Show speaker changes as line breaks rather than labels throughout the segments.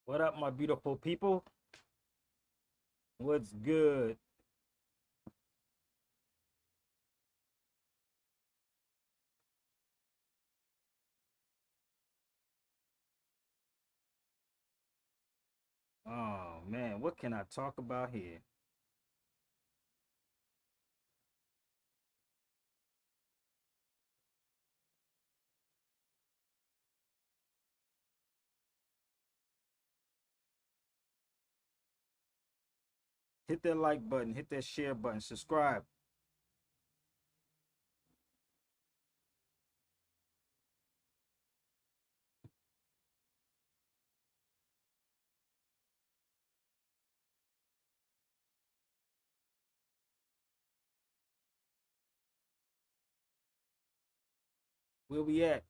What up, my beautiful people? What's good? Oh man, what can I talk about here? Hit that like button, hit that share button, subscribe. Where we at?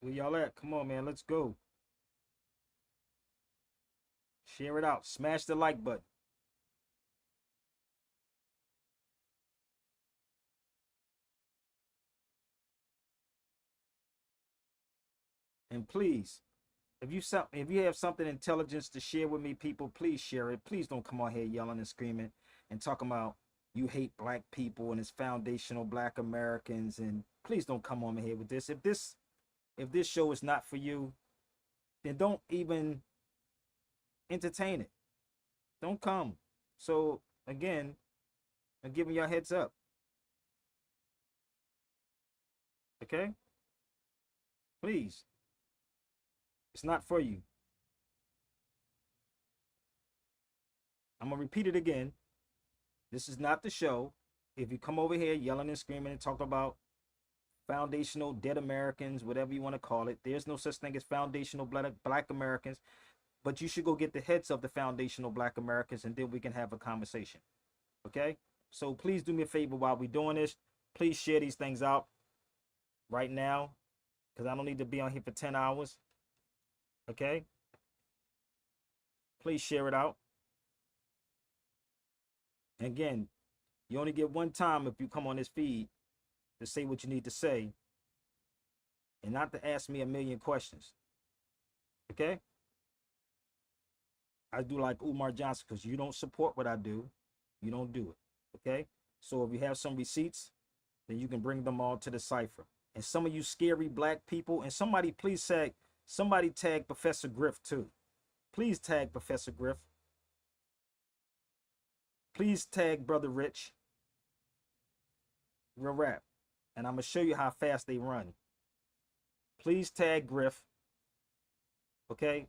Where y'all at? Come on, man, let's go. Share it out. Smash the like button. And please, if you have something intelligence to share with me, people, please share it. Please don't come on here yelling and screaming and talking about you hate black people and it's foundational black Americans. And please don't come on here with this. If this show is not for you, then don't even entertain it. Don't come. So again, I'm giving y'all heads up. Okay? Please. It's not for you. I'm gonna repeat it again. This is not the show. If you come over here yelling and screaming and talk about foundational dead Americans, whatever you want to call it, there's no such thing as foundational black Americans. But you should go get the heads of the foundational black Americans and then we can have a conversation. Okay? So please do me a favor while we're doing this. Please share these things out right now because I don't need to be on here for 10 hours. Okay? Please share it out. And again, you only get one time if you come on this feed to say what you need to say and not to ask me a million questions. Okay? I do like Umar Johnson because you don't support what I do. You don't do it. Okay? So if you have some receipts, then you can bring them all to the cipher. And some of you scary black people, and somebody please tag Professor Griff too. Please tag Professor Griff. Please tag Brother Rich. Real rap. And I'm going to show you how fast they run. Please tag Griff. Okay?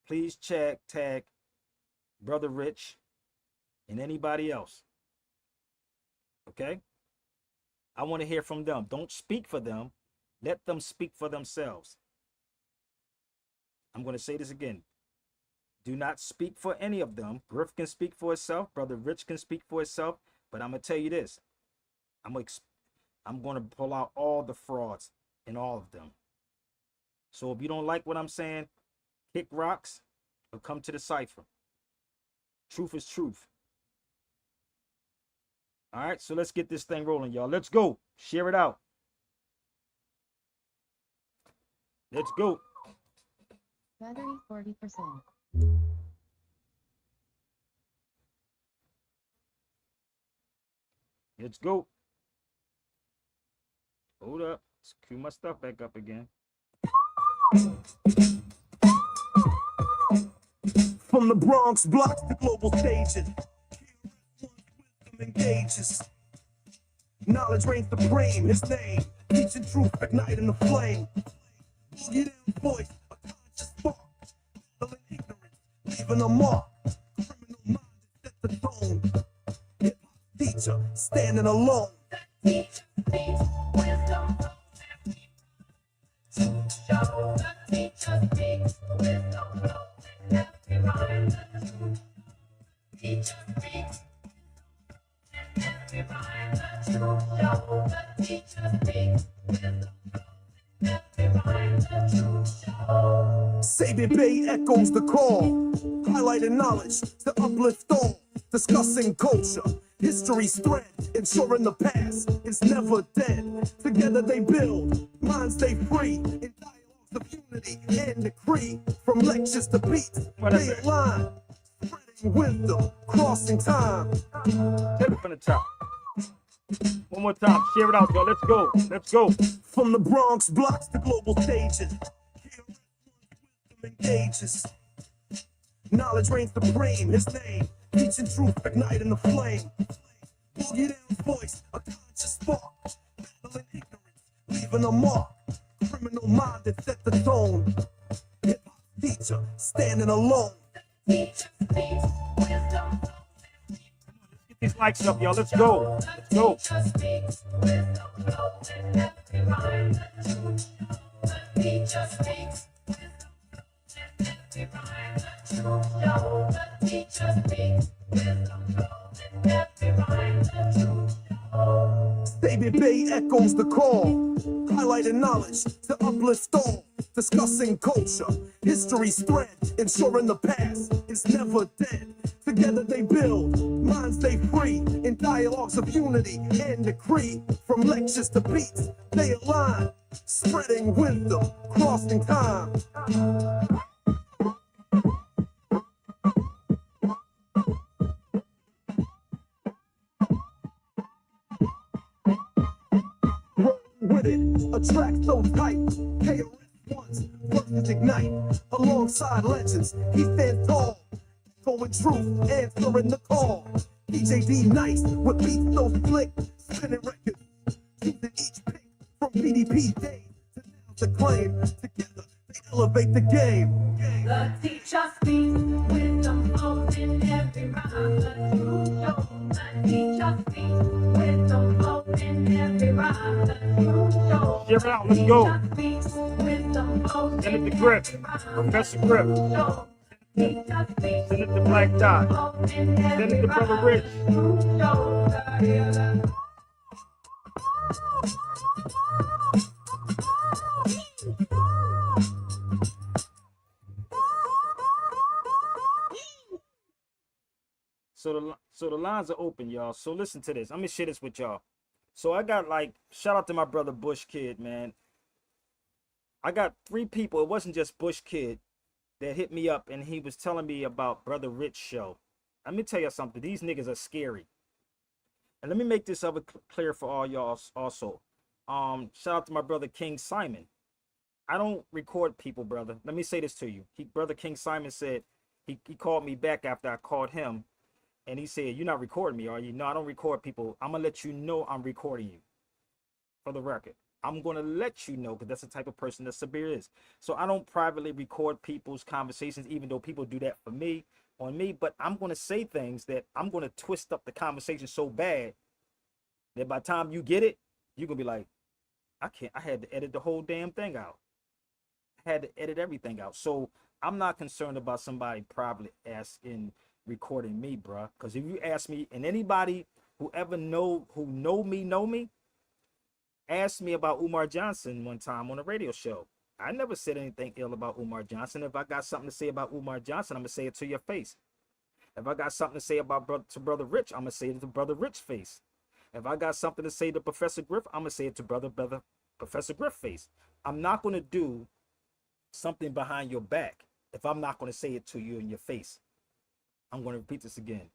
Please tag Brother Rich and anybody else. Okay? I want to hear from them. Don't speak for them. Let them speak for themselves. I'm going to say this again. Do not speak for any of them. Griff can speak for itself. Brother Rich can speak for itself. But I'm going to tell you this. I'm going to pull out all the frauds in all of them. So if you don't like what I'm saying, kick rocks or come to the cipher. Truth is truth. All right, so let's get this thing rolling, y'all. Let's go. Share it out. Let's go.
Battery 40%.
Let's go. Hold up. Let's cue my stuff back up again.
From the Bronx blocks to global stages, wisdom engages. Knowledge reigns supreme. His name, teaching truth, igniting the flame. Get in voice, a conscious spark, filling ignorance, leaving a mark. Criminal mind set the tone. Hip hop teacher, standing alone.
Teacher speaks wisdom. Show the teacher speaks wisdom. Every rhyme the truth. Teacher speaks. Every rhyme the truth. Show the teacher speaks wisdom. Every rhyme the truth. Show.
Say Baby Bay echoes the call, highlighting knowledge to uplift all, discussing culture, history's thread, ensuring the past is never dead. Together they build, minds stay free, in dialogues of unity and decree. From lectures to beats, they align, spreading wisdom, crossing time.
Take it from the top. One more time. Share it out, y'all. Let's go. Let's go.
From the Bronx blocks to global stages, engages. Knowledge reigns supreme, his name, teaching truth, igniting the flame. Boogie down's voice, a conscious spark, battling ignorance, leaving a mark. Criminal minded set the tone. Hip hop teacher, standing alone.
Teacher speaks wisdom.
Get these mics up, y'all. Let's go. Let's go.
Teacher speaks wisdom flows in every rhyme. The teacher speaks wisdom flows in every rhyme. The truth show. The teacher speaks wisdom flows in every rhyme. The truth show.
Baby Bay echoes the call, highlighting knowledge to uplift all, discussing culture, history's thread, ensuring the past is never dead. Together they build, minds stay free, in dialogues of unity and decree. From lectures to beats, they align, spreading wisdom, crossing time. With it, a track so tight, KRS once, versus ignite, alongside legends, he stands tall, going truth, answering the call. DJD nice, with beats so slick, spinning records, choosing each pick, from PDP days to now's acclaim, together they elevate the game.
The teacher speaks wisdom flows in every rhyme. The truth shows. The teacher speaks wisdom flows in every rhyme. The truth shows.
Share it out. Let's go.
The teacher speaks wisdom flows
Send it
in
to Grip.
every rhyme.
Professor Grip.
Show. Teacher speaks
Send it to Black Dot.
flows in
Send it
every
to Brother
rhyme.
Rich.
Truth shows. The
So the lines are open, y'all. So listen to this. I'm gonna share this with y'all. So I got like, shout out to my brother Bush Kid, man. I got 3 people. It wasn't just Bush Kid that hit me up, and he was telling me about Brother Rich show. Let me tell you something. These niggas are scary. And let me make this other clear for all y'all also. Shout out to my brother King Simon. I don't record people, brother. Let me say this to you. Brother King Simon said, he called me back after I called him. And he said, "You're not recording me, are you?" No, I don't record people. I'm going to let you know I'm recording you. For the record. I'm going to let you know, because that's the type of person that Sabir is. So I don't privately record people's conversations, even though people do that for me, on me. But I'm going to say things that I'm going to twist up the conversation so bad that by the time you get it, you're going to be like, I had to edit the whole damn thing out. I had to edit everything out. So I'm not concerned about somebody privately asking, recording me, bruh. Because if you ask me, and anybody who ever know me, asked me about Umar Johnson one time on a radio show. I never said anything ill about Umar Johnson. If I got something to say about Umar Johnson, I'm gonna say it to your face. If I got something to say about Brother Rich, I'm gonna say it to Brother Rich face. If I got something to say to Professor Griff, I'm gonna say it to brother Professor Griff face. I'm not gonna do something behind your back if I'm not gonna say it to you in your face. I'm gonna repeat this again.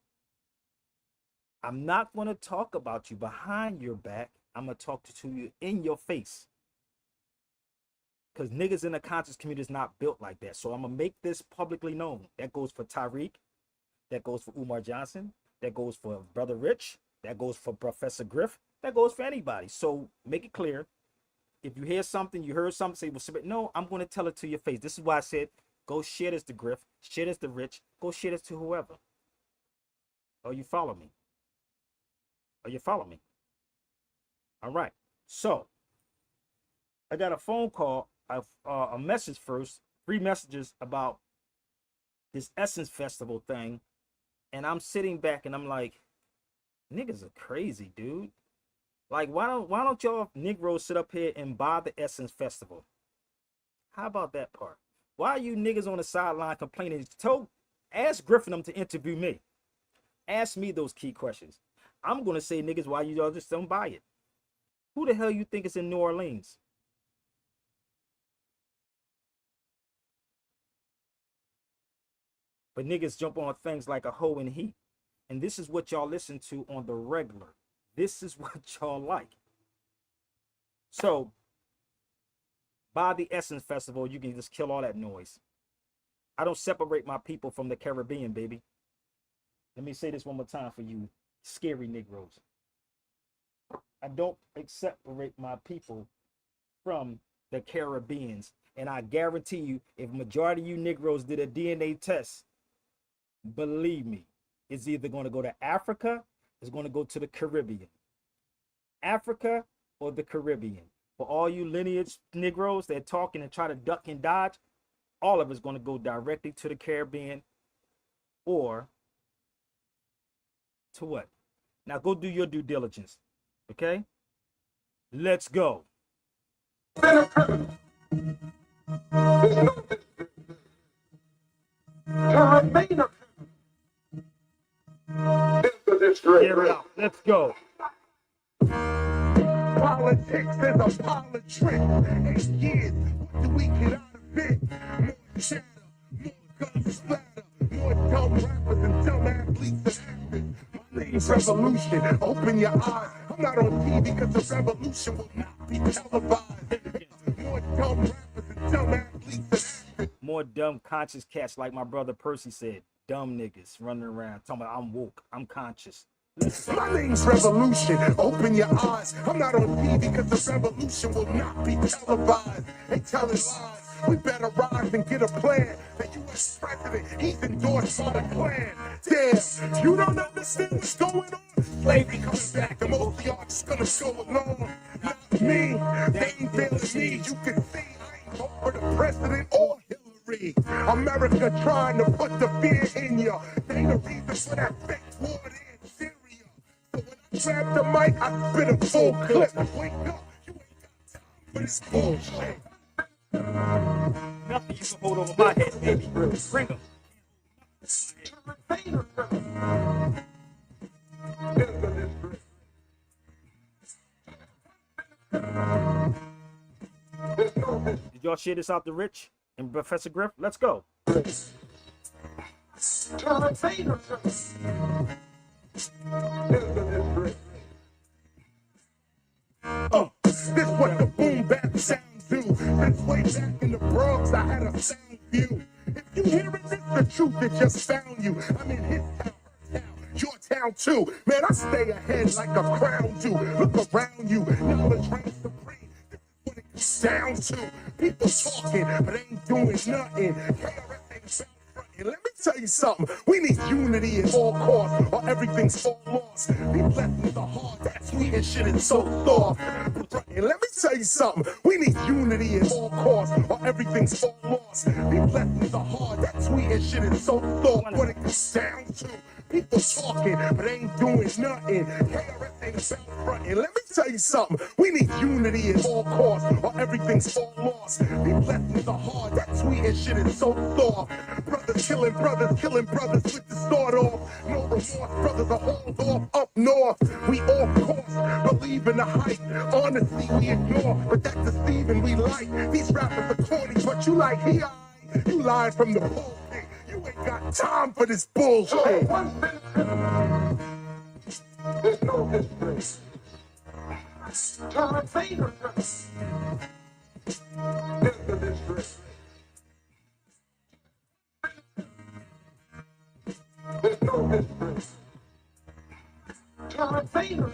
I'm not gonna talk about you behind your back. I'm gonna talk to you in your face. Because niggas in the conscious community is not built like that. So I'm gonna make this publicly known. That goes for Tyreek. That goes for Umar Johnson. That goes for Brother Rich. That goes for Professor Griff. That goes for anybody. So make it clear. If you hear something, you heard something, say, well, no, I'm going to tell it to your face. This is why I said, go share this to Griff, share this to Rich, go share this to whoever. Oh, you follow me? Oh, you follow me? All right. So I got a phone call, a message first, 3 messages about this Essence Festival thing. And I'm sitting back and I'm like, niggas are crazy, dude. Like, why don't y'all Negroes sit up here and buy the Essence Festival? How about that part? Why are you niggas on the sideline complaining? Ask Griffin to interview me. Ask me those key questions. I'm gonna say, niggas, why you all just don't buy it? Who the hell you think is in New Orleans? But niggas jump on things like a hoe in heat. And this is what y'all listen to on the regular. This is what y'all like. So, by the Essence Festival, you can just kill all that noise. I don't separate my people from the Caribbean, baby. Let me say this one more time for you scary Negroes. I don't separate my people from the Caribbeans. And I guarantee you, if majority of you Negroes did a DNA test, believe me, it's either going to go to Africa, it's going to go to the Caribbean. Africa or the Caribbean. For all you lineage Negroes that talking and try to duck and dodge, all of it's going to go directly to the Caribbean or to what? Now go do your due diligence. Okay? Let's go. Hear it out. Let's go.
Politics is a pile of trick. 8 years, what do we get out of it? More chatter, more gun splatter, more dumb rappers and dumb athletes and actors. My name's Revolution. Open your eyes. I'm not on TV because the revolution will not be televised. More dumb rappers and dumb athletes and actors.
More dumb conscious cats like my brother Percy said. Dumb niggas running around talking about I'm woke, I'm conscious.
My name's Revolution. Open your eyes. I'm not on TV because the revolution will not be televised. They telling lies. We better rise and get a plan. The U.S. president, he's endorsed by the Klan. Damn, you don't understand what's going on? Slavery comes back, and most of y'all just gonna go along. Not me, they ain't failing me. You can see I ain't vote for the president or Hillary. America trying to put the fear in you. They the reason for that fake war in Syria. So when I grab the mic, I spit a full clip. Wake up, you ain't got time for this bullshit.
Nothing you can hold over my head, baby. Bring them. Did y'all share this out to Rich and Professor Griff? Let's go.
This what the boom bap sounds do. Since way back in the Bronx, I had a sound view. If you hearing this, the truth that just found you. I'm in his town, her town, your town too. Man, I stay ahead like a crown do. Look around you, knowledge reigns supreme. This is what it comes down to. People talking, but ain't doing nothing. KRS ain't about fronting. Let me tell you something. We need unity at all costs, or everything's all lost. These lessons are hard, that sweet and shit is so soft. And let me tell you something. We need unity at all costs, or everything's all lost. These lessons are hard, that sweet and shit is so soft. What it comes down to. People talking, but ain't doing nothing. KRS ain't about fronting. Let me tell you something. We need unity at all costs, or everything's all lost. These lessons are hard, that sweet and shit is so soft. Brothers killing brothers with the start off. No remorse, brothers are hauled off up north. We off course, believe in the hype. Honestly, we ignore, but that's deceiving we like. These rappers are corny, but you like he I. You lied from the pulpit. You ain't got time for this bullshit. There's no history. Turn Vader. There's the history. There's no history. Turn Vader.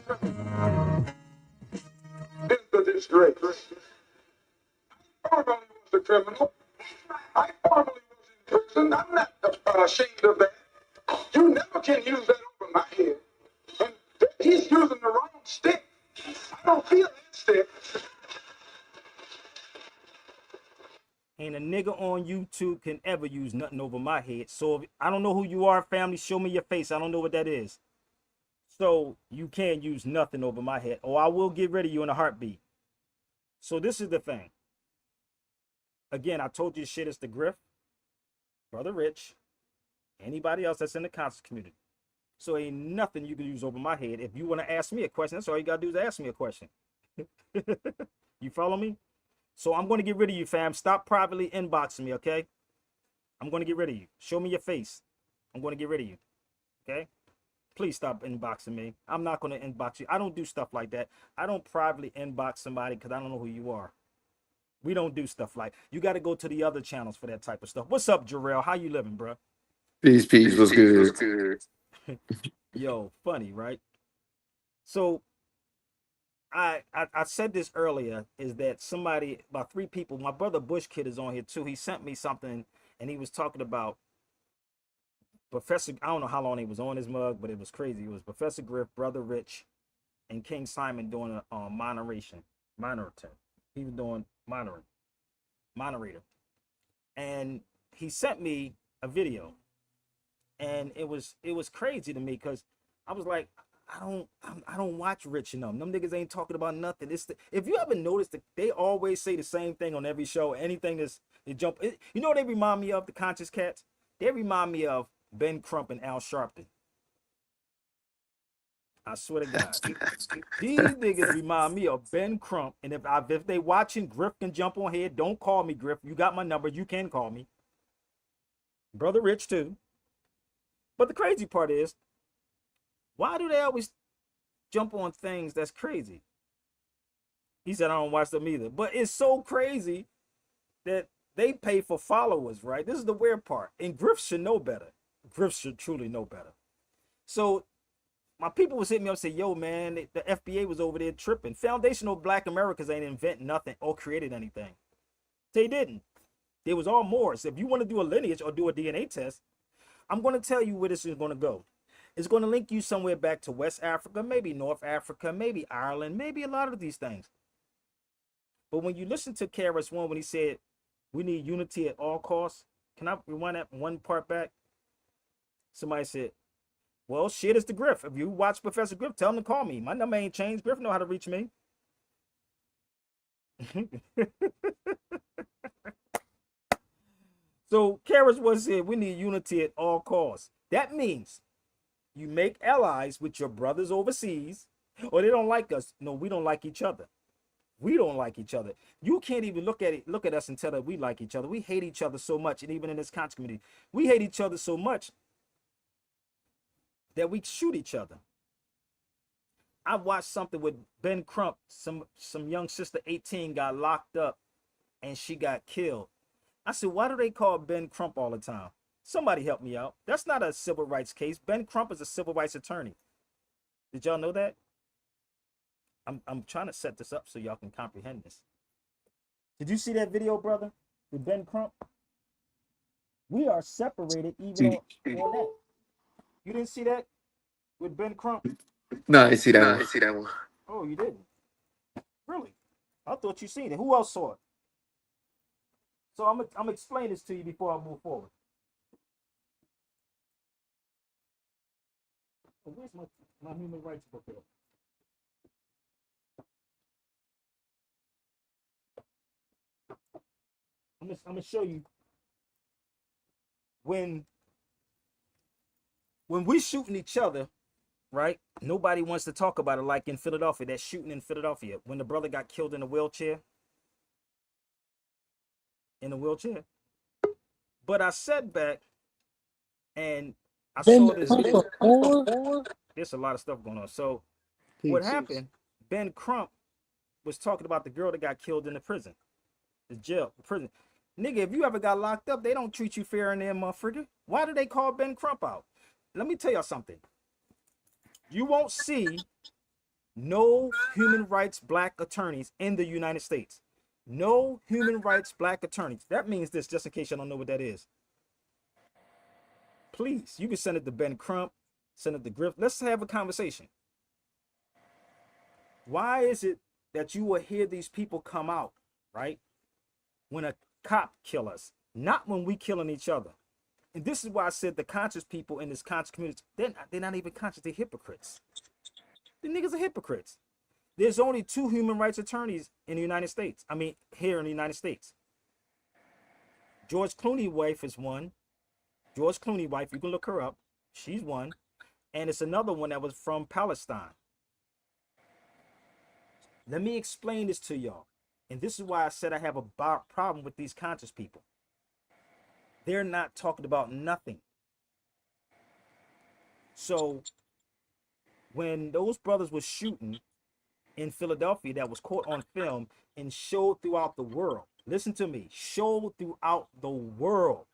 There's the history. I formerly was a criminal. I formerly was in prison. I'm not ashamed of that. You never can use that over my head. And he's using the wrong stick. I don't feel that stick.
Ain't a nigga on YouTube can ever use nothing over my head. So if, I don't know who you are, family. Show me your face. I don't know what that is. So you can't use nothing over my head. Or I will get rid of you in a heartbeat. So this is the thing. Again, I told you shit is the Griff, Brother Rich, anybody else that's in the conscious community. So ain't nothing you can use over my head. If you want to ask me a question, that's all you gotta do is ask me a question. You follow me? So I'm gonna get rid of you, fam. Stop privately inboxing me, okay? I'm gonna get rid of you. Show me your face. I'm gonna get rid of you. Okay? Please stop inboxing me. I'm not gonna inbox you. I don't do stuff like that. I don't privately inbox somebody because I don't know who you are. We don't do stuff like. You got to go to the other channels for that type of stuff. What's up, Jarrell? How you living, bro?
Peace, peace. What's good?
Yo, funny, right? So I said this earlier, is that somebody, about 3 people, my brother Bush Kid is on here too. He sent me something and he was talking about Professor, I don't know how long he was on his mug, but it was crazy. It was Professor Griff, Brother Rich, and King Simon doing a moderation. He was doing moderator. And he sent me a video. And it was crazy to me because I was like, I don't watch Rich and them. Them niggas ain't talking about nothing. If you ever noticed that they always say the same thing on every show, anything that's they jump. You know what they remind me of, the Conscious Cats? They remind me of Ben Crump and Al Sharpton. I swear to God. These niggas remind me of Ben Crump. And if they watching, Griff can jump on here. Don't call me, Griff. You got my number. You can call me. Brother Rich too. But the crazy part is, why do they always jump on things that's crazy? He said, I don't watch them either. But it's so crazy that they pay for followers, right? This is the weird part. And Griff should know better. Griff should truly know better. So my people was hitting me up and say, yo, man, the FBA was over there tripping. Foundational Black Americans ain't invent nothing or created anything. They didn't. There was all Moors. If you want to do a lineage or do a DNA test, I'm going to tell you where this is going to go. It's going to link you somewhere back to West Africa, maybe North Africa, maybe Ireland, maybe a lot of these things. But when you listen to KRS-One, when he said, we need unity at all costs, can I rewind that one part back? Somebody said, well, shit is the Griff. If you watch Professor Griff, tell him to call me. My number ain't changed. Griff know how to reach me. So KRS-One said, we need unity at all costs. That means you make allies with your brothers overseas, or they don't like us. No, we don't like each other. We don't like each other. You can't even look at us and tell that we like each other. We hate each other so much, and even in this conscious community, we hate each other so much that we shoot each other. I watched something with Ben Crump. Some young sister, 18, got locked up, and she got killed. I said, why do they call Ben Crump all the time? Somebody help me out. That's not a civil rights case. Ben Crump is a civil rights attorney. Did y'all know that? I'm trying to set this up so y'all can comprehend this. Did you see that video, brother, with Ben Crump? We are separated even on that. You didn't see that with Ben Crump?
No, I see that one.
Oh, you didn't? Really? I thought you seen it. Who else saw it? So I'm gonna explain this to you before I move forward. Where's my human rights book here? I'm gonna show you when we shooting each other, right? Nobody wants to talk about it, like in Philadelphia, that shooting in Philadelphia when the brother got killed in a wheelchair. But I sat back and I saw this video. There's a lot of stuff going on. So what happened? Ben Crump was talking about the girl that got killed in the prison, the prison. Nigga, if you ever got locked up, they don't treat you fair in there, motherfucker. Why do they call Ben Crump out? Let me tell y'all something. You won't see no human rights black attorneys in the United States. No human rights black attorneys. That means this, just in case you don't know what that is. Please, you can send it to Ben Crump, send it to Griff. Let's have a conversation. Why is it that you will hear these people come out, right, when a cop kill us, not when we killing each other? And this is why I said the conscious people in this conscious community, they're not even conscious, they're hypocrites. The niggas are hypocrites. There's only 2 human rights attorneys in the United States. I mean, here in the United States. George Clooney wife is one. George Clooney wife, you can look her up. She's one. And it's another one that was from Palestine. Let me explain this to y'all. And this is why I said I have a problem with these conscious people. They're not talking about nothing. So when those brothers were shooting in Philadelphia, that was caught on film and showed throughout the world. Listen to me, showed throughout the world.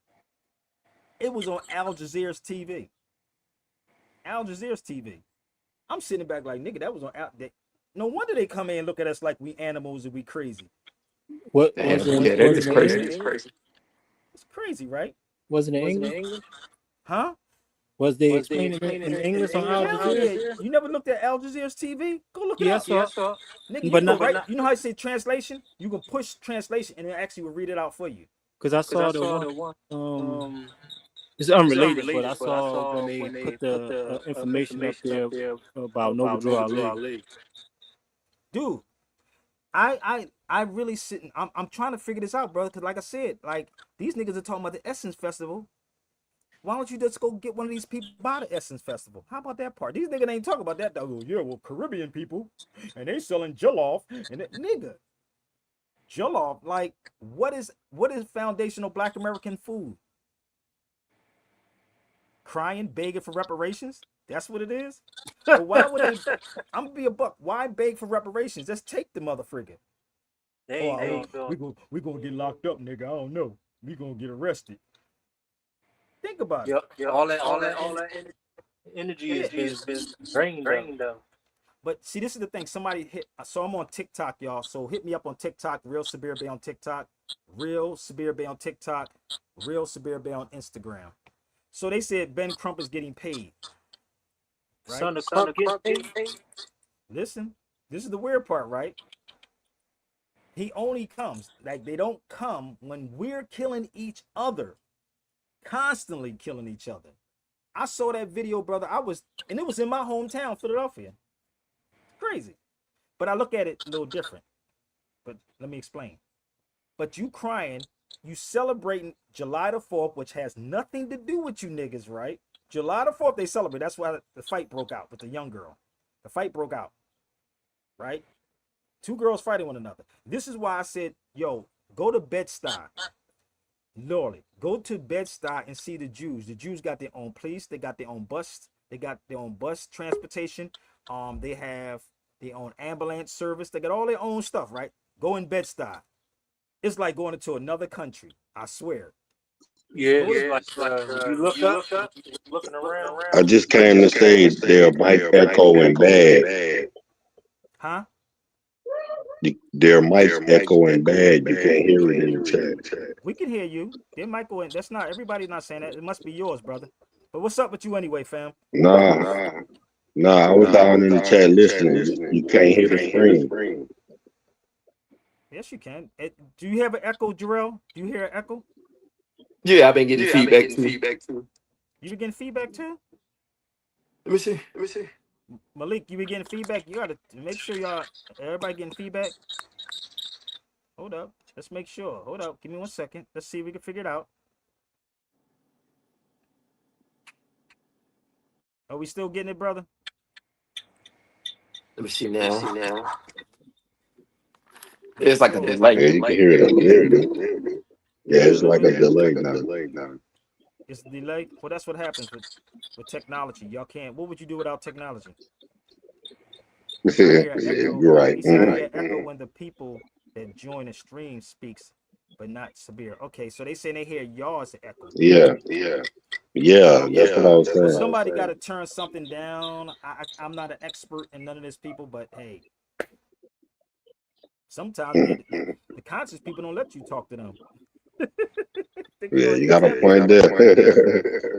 It was on Al Jazeera's TV. Al Jazeera's TV. I'm sitting back like, nigga, that was on Al. No wonder they come in and look at us like we animals and we crazy.
What
Damn,
was it?
yeah, that
Was
is
it in
crazy.
English?
It's crazy, right?
Was it in English?
Huh?
Was they explaining it in English on Al
Hell yeah.
Jazeera?
You never looked at Al Jazeera's TV? Go look it
Yeah, I
up.
saw.
Nigga, you
But
can go
not
right. You know how you say translation? You can push translation and it actually will read it out for you.
because I saw the one. It's unrelated, but I saw when they put the information up there about Noble Drew Ali.
Dude, I really sitting. I'm trying to figure this out, bro. Because like I said, like these niggas are talking about the Essence Festival. Why don't you just go get one of these people by the Essence Festival? How about that part? These niggas ain't talking about that. Though. Yeah, well, Caribbean people, and they selling jollof, and nigga, jollof. Like, what is foundational Black American food? Crying, begging for reparations. That's what it is. But why would they? I'm gonna be a buck. Why beg for reparations? Just take the motherfricker. We gonna get locked up, nigga. I don't know. We gonna get arrested. Think about it.
Yep. All that energy has been drained out.
But see, this is the thing. Somebody hit. So I'm on TikTok, y'all. So hit me up on TikTok. Real Sabir Bay on TikTok. Real Sabir Bay on TikTok. Real Sabir Bay on Instagram. So they said Ben Crump is getting paid. Right?
Son of Crump getting paid?
Listen, this is the weird part, right? He only comes, like they don't come when we're killing each other, constantly killing each other. I saw that video, brother. And it was in my hometown, Philadelphia. Crazy. But I look at it a little different. But let me explain. But you crying, you celebrating July the 4th, which has nothing to do with you niggas, right? July the 4th, they celebrate. That's why the fight broke out with the young girl. The fight broke out, right? Two girls fighting one another. This is why I said, yo, go to Bed-Stuy. Literally, go to Bed-Stuy and see the Jews. The Jews got their own police. They got their own bus. They got their own bus transportation. They have their own ambulance service. They got all their own stuff, right? Go in Bed-Stuy. It's like going into another country. I swear.
Yeah, it's like you look up, looking around.
I just came to say their mic echoing bad.
Huh?
Their mic's echoing bad. You can't hear it in the chat.
We can hear you. There might go in. That's not everybody's not saying that. It must be yours, brother. But what's up with you anyway, fam?
Nah, I was down in the chat listening. You can't hear the screen.
Yes, you can. Do you have an echo, Jarrell? Do you hear an echo?
Yeah, I've been getting feedback too.
You been getting feedback too?
Let me see.
Malik, you been getting feedback? You gotta make sure everybody getting feedback. Hold up. Let's make sure. Hold up. Give me 1 second. Let's see if we can figure it out. Are we still getting it, brother?
Let me see now. It's like a
Sure.
delay.
Yeah, you can hear it a little bit. Yeah, it's like a delay now.
It's a delay. Well, that's what happens with technology. Y'all can't. What would you do without technology? I hear an echo.
You're right.
He said I hear echo when the people that join the stream speaks, but not Sabir. Okay, so they say they hear y'all as an echo.
Yeah, that's what I was saying.
Somebody got to turn something down. I'm not an expert in none of this, people, but hey, sometimes the conscious people don't let you talk to them.
Yeah, you got a point there.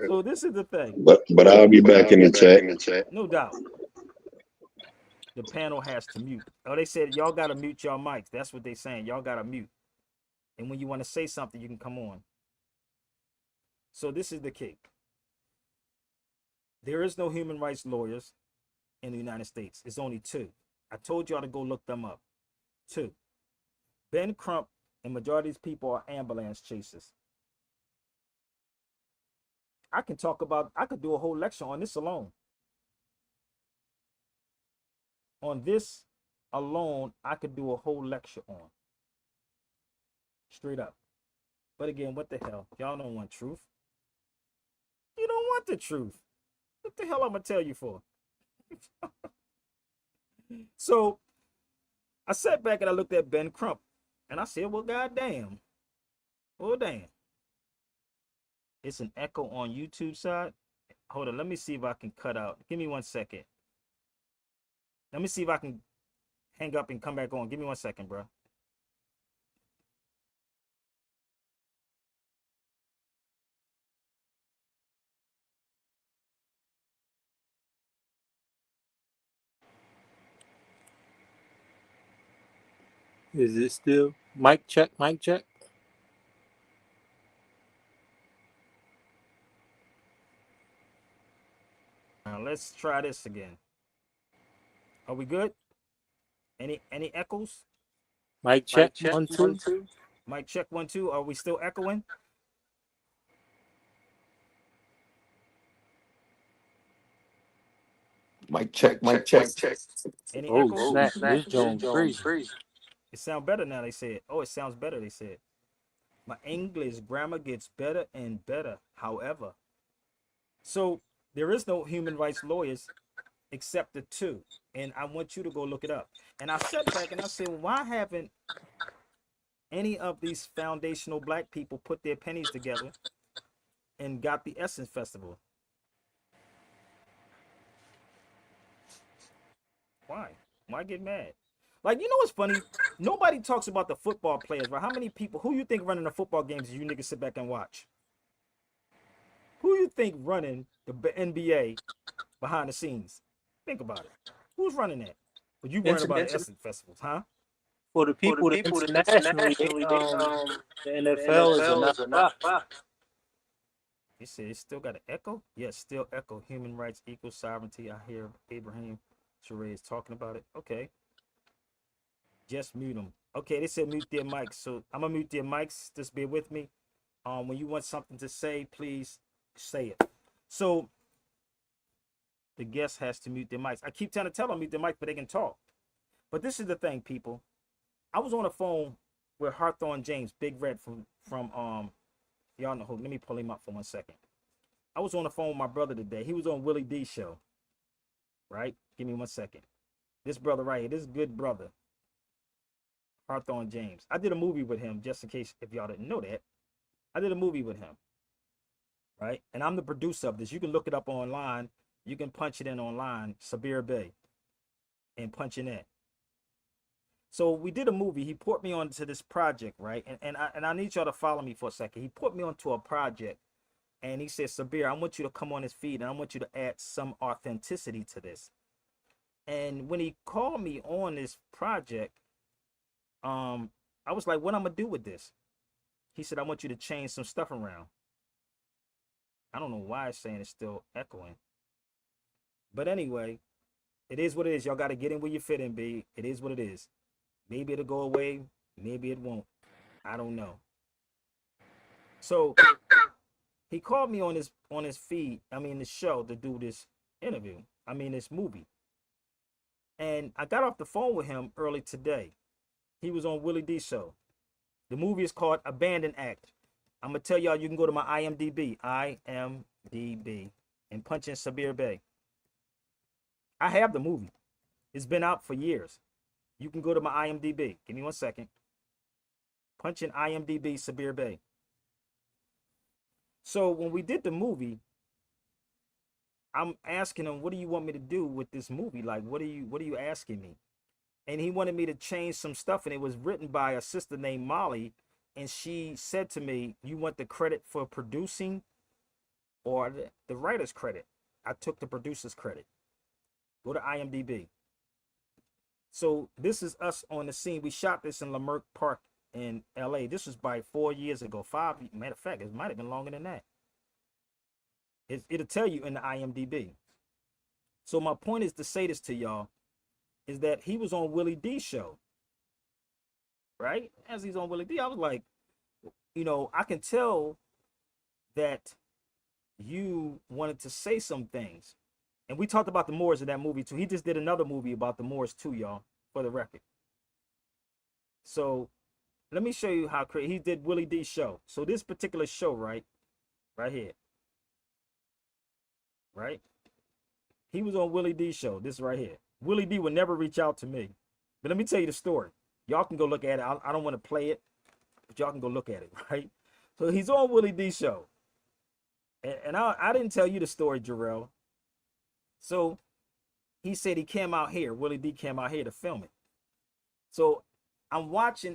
So this is the thing.
But I'll be back in the chat.
No doubt. The panel has to mute. Oh, they said y'all got to mute y'all mics. That's what they saying. Y'all got to mute. And when you want to say something, you can come on. So this is the key. There is no human rights lawyers in the United States. It's only two. I told y'all to go look them up. Two. Ben Crump and majority of these people are ambulance chasers. I can talk about, I could do a whole lecture on this alone. On this alone, I could do a whole lecture on. Straight up. But again, what the hell? Y'all don't want truth. You don't want the truth. What the hell I'm gonna tell you for? So I sat back and I looked at Ben Crump and I said, well, goddamn. Well, damn. It's an echo on YouTube side. Hold on, let me see if I can cut out. Give me 1 second. Let me see if I can hang up and come back on. Give me 1 second, bro.
Is it still mic check? Mic check.
Now let's try this again. Are we good? Any echoes?
Mic check. 1 2.
Mic check 1 2. Are we still echoing?
Mic check, mic check.
Any
Oh
echoes?
snap! This joint crazy.
It sounds better now, they said. Oh, it sounds better, they said. My English grammar gets better and better. However, so there is no human rights lawyers except the two. And I want you to go look it up. And I sat back and I said, why haven't any of these foundational black people put their pennies together and got the Essence Festival? Why? Why get mad? Like, you know what's funny? Nobody talks about the football players, right? How many people, who you think running the football games you niggas sit back and watch? Who you think running the NBA behind the scenes? Think about it. Who's running that? But you worrying about the Essence Festivals, huh?
For the people that internationally, the NFL is a not-for-profit.
He said it still got an echo? Yes, still echo. Human rights, equal sovereignty. I hear Abraham Sheree talking about it. Okay. Just mute them. Okay, they said mute their mics. So I'm gonna mute their mics. Just bear with me. When you want something to say, please say it. So the guest has to mute their mics. I keep trying to tell them mute their mics, but they can talk. But this is the thing, people. I was on the phone with Hawthorne James, Big Red from y'all know who. Let me pull him up for 1 second. I was on the phone with my brother today. He was on Willie D show. Right? Give me 1 second. This brother right here, this good brother, Hawthorne James. I did a movie with him, just in case if y'all didn't know that. I did a movie with him. Right? And I'm the producer of this. You can look it up online. You can punch it in online, Sabir Bay, and punch it in. So we did a movie. He put me onto this project, right? And I need y'all to follow me for a second. He put me onto a project, and he said, Sabir, I want you to come on his feed, and I want you to add some authenticity to this. And when he called me on this project, I was like, what I'm gonna do with this? He said, I want you to change some stuff around. I don't know why it's saying it's still echoing. But anyway, it is what it is. Y'all got to get in where you fit in, B. It is what it is. Maybe it'll go away. Maybe it won't. I don't know. So he called me on his feed, the show, to do this interview. This movie. And I got off the phone with him early today. He was on Willie D show. The movie is called Abandon Act. I'm gonna tell y'all, you can go to my IMDb, and punch in Sabir Bay. I have the movie. It's been out for years. You can go to my IMDb. Give me 1 second. Punch in IMDb Sabir Bay. So when we did the movie, I'm asking him, what do you want me to do with this movie? Like, what are you asking me? And he wanted me to change some stuff, and it was written by a sister named Molly, and she said to me, you want the credit for producing or the writer's credit? I took the producer's credit. Go to IMDb. So this is us on the scene. We shot this in Leimert Park in LA. This was by 4 years ago. Matter of fact, it might have been longer than that. It'll tell you in the IMDb. So my point is to say this to y'all, is that he was on Willie D show. Right? As he's on Willie D, I was like, I can tell that, you wanted to say some things. And we talked about the Moors in that movie too. He just did another movie about the Moors too, y'all, for the record. So let me show you how crazy he did Willie D show. So this particular show, right here, right? He was on Willie D show. This right here. Willie D would never reach out to me. But let me tell you the story. Y'all can go look at it. I don't want to play it, but y'all can go look at it, right? So he's on Willie D show. And I didn't tell you the story, Jarrell. So he said he came out here. Willie D came out here to film it. So I watch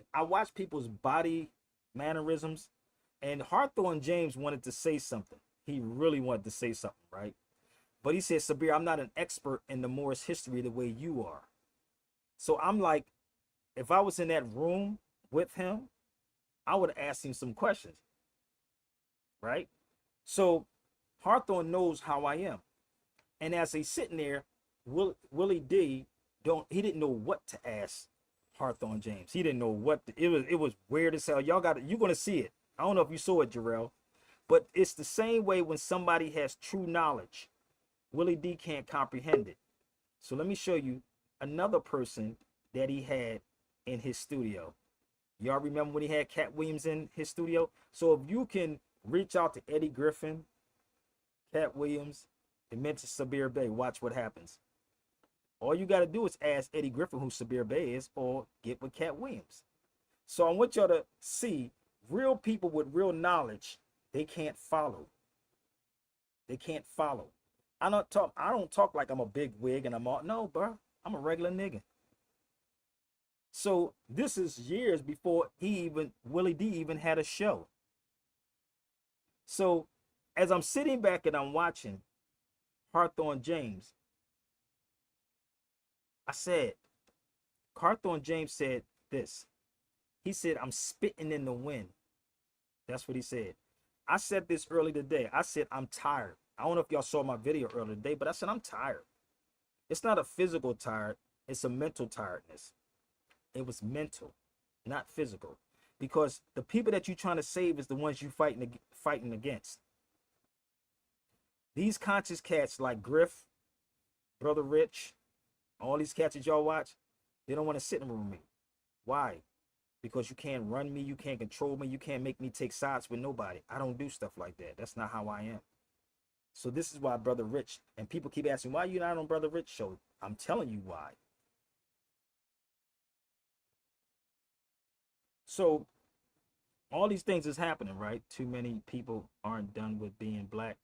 people's body mannerisms, and Hawthorne James wanted to say something. He really wanted to say something, right? But he said, Sabir, I'm not an expert in the Moorish history the way you are. So I'm like, if I was in that room with him, I would have asked him some questions, right? So Hawthorne knows how I am. And as he's sitting there, Willie D he didn't know what to ask Hawthorne James. He didn't know it was weird as hell. You're gonna see it. I don't know if you saw it, Jarrell, but it's the same way when somebody has true knowledge. Willie D can't comprehend it. So let me show you another person that he had in his studio. Y'all remember when he had Cat Williams in his studio? So if you can reach out to Eddie Griffin, Cat Williams, and mention Sabir Bey, watch what happens. All you got to do is ask Eddie Griffin who Sabir Bey is, or get with Cat Williams. So I want y'all to see real people with real knowledge. They can't follow. They can't follow. I don't talk like I'm a big wig and I'm all, no, bro. I'm a regular nigga. So this is years before Willie D even had a show. So as I'm sitting back and I'm watching Hawthorne James, Hawthorne James said this. He said, I'm spitting in the wind. That's what he said. I said this early today. I said, I'm tired. I don't know if y'all saw my video earlier today, but I said, I'm tired. It's not a physical tired. It's a mental tiredness. It was mental, not physical. Because the people that you're trying to save is the ones you fighting against. These conscious cats like Griff, Brother Rich, all these cats that y'all watch, they don't want to sit in a room with me. Why? Because you can't run me, you can't control me, you can't make me take sides with nobody. I don't do stuff like that. That's not how I am. So this is why Brother Rich, and people keep asking, why you not on Brother Rich show? I'm telling you why. So all these things is happening, right? Too many people aren't done with being black.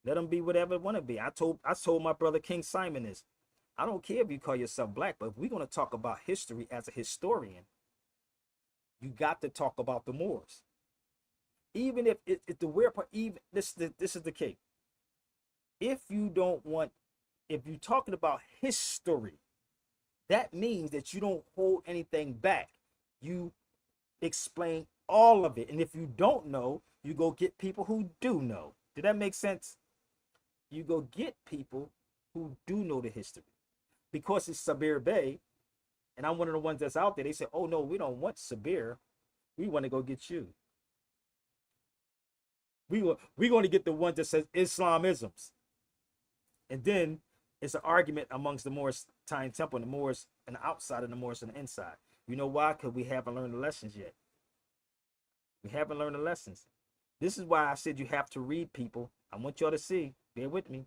Let them be whatever they want to be. I told my brother King Simon this. I don't care if you call yourself black, but if we're going to talk about history as a historian, you got to talk about the Moors. Even if the weird part, even this is the case. If you're talking about history, that means that you don't hold anything back. You explain all of it. And if you don't know, you go get people who do know. Did that make sense? You go get people who do know the history. Because it's Sabir Bey, and I'm one of the ones that's out there, they say, oh no, we don't want Sabir. We want to go get you. We're going to get the ones that says Islamisms. And then it's an argument amongst the Moorish Time Temple and the Moors and the outside and the Moors and the inside. You know why? Because we haven't learned the lessons yet. We haven't learned the lessons. This is why I said you have to read, people. I want y'all to see. Bear with me.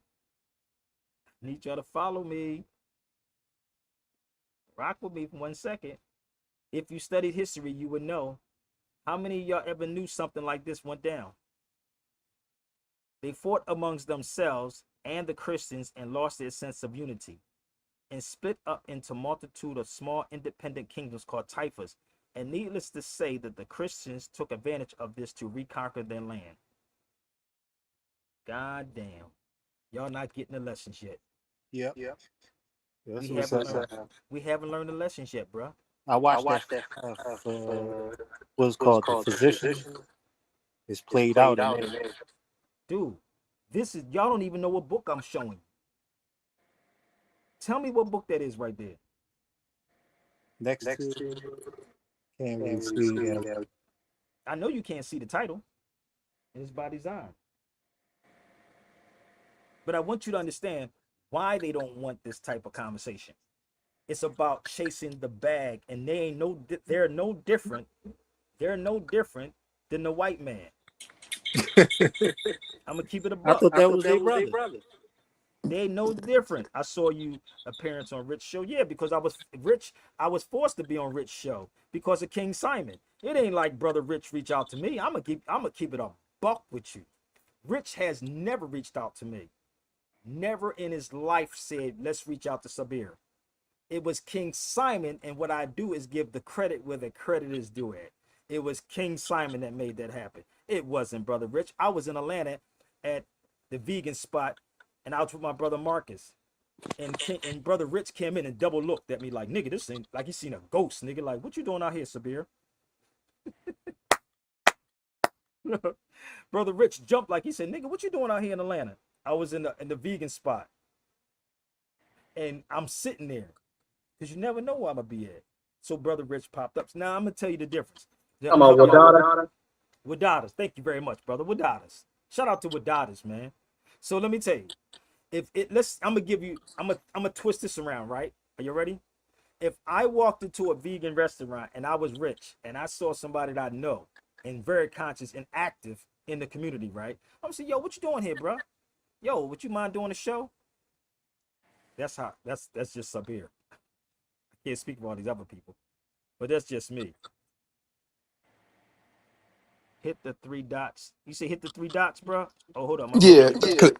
I need y'all to follow me. Rock with me for 1 second. If you studied history, you would know. How many of y'all ever knew something like this went down? They fought amongst themselves and the Christians and lost their sense of unity and split up into multitude of small independent kingdoms called taifas. And needless to say that the Christians took advantage of this to reconquer their land. God damn. Y'all not getting the lessons yet.
Yep.
We haven't learned the lessons yet, bro.
I watched that what's called The Physician. It's played out in there.
Dude, y'all don't even know what book I'm showing. Tell me what book that is right there.
Next to can't really see.
I know you can't see the title. It's by design. But I want you to understand why they don't want this type of conversation. It's about chasing the bag, and they're no different. They're no different than the white man. I'm gonna keep it a
I
buck.
thought that was their brother.
They no different. I saw you appearance on Rich show, yeah, because I was Rich. I was forced to be on Rich show because of King Simon. It ain't like brother Rich reach out to me. I'm gonna keep it a buck with you. Rich has never reached out to me. Never in his life said, let's reach out to Sabir. It was King Simon, and what I do is give the credit where the credit is due at. It was King Simon that made that happen. It wasn't brother Rich. I was in Atlanta at the vegan spot, and I was with my brother Marcus. And brother Rich came in and double looked at me like, nigga, this ain't like he seen a ghost, nigga. Like, what you doing out here, Sabir? Brother Rich jumped like he said, nigga, what you doing out here in Atlanta? I was in the vegan spot, and I'm sitting there because you never know where I'm gonna be at. So brother Rich popped up. So now I'm gonna tell you the difference.
I'm about Wadada.
Wadadas. Thank you very much, brother. Wadadas. Shout out to Wadadas, man. So let me tell you, I'm gonna twist this around, right? Are you ready? If I walked into a vegan restaurant and I was rich and I saw somebody that I know and very conscious and active in the community, right? I'm gonna say, yo, what you doing here, bro? Yo, would you mind doing a show? That's just up here. I can't speak for all these other people, but that's just me. Hit the three dots. You say hit the three dots, bro? Oh, hold on, my
Yeah.
brother.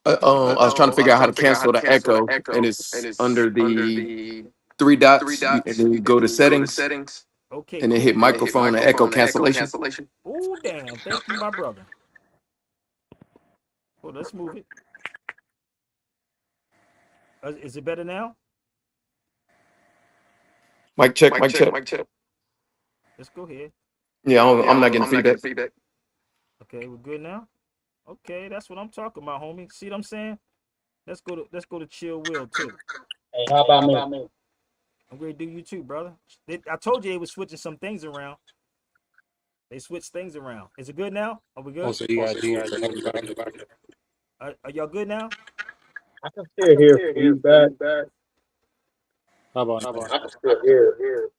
I was trying to figure out how to cancel the echo, and it's under the three dots, and then you go to settings,
Okay,
and then hit
cool.
microphone and echo cancellation.
Oh, damn. Thank you, my brother. Well, let's move it. Is it better now?
Mic check, mic check.
Let's go ahead.
Yeah, I'm not getting feedback.
Okay, we're good now. Okay, that's what I'm talking about, homie. See what I'm saying? Let's go to Chill Will too.
Hey, how about me?
I'm gonna do you too, brother. I told you they was switching some things around. They switched things around. Is it good now? Are we good?
Also, you got to do it for everybody.
Are y'all good now?
I can still hear feedback.
How about now?
I can still hear.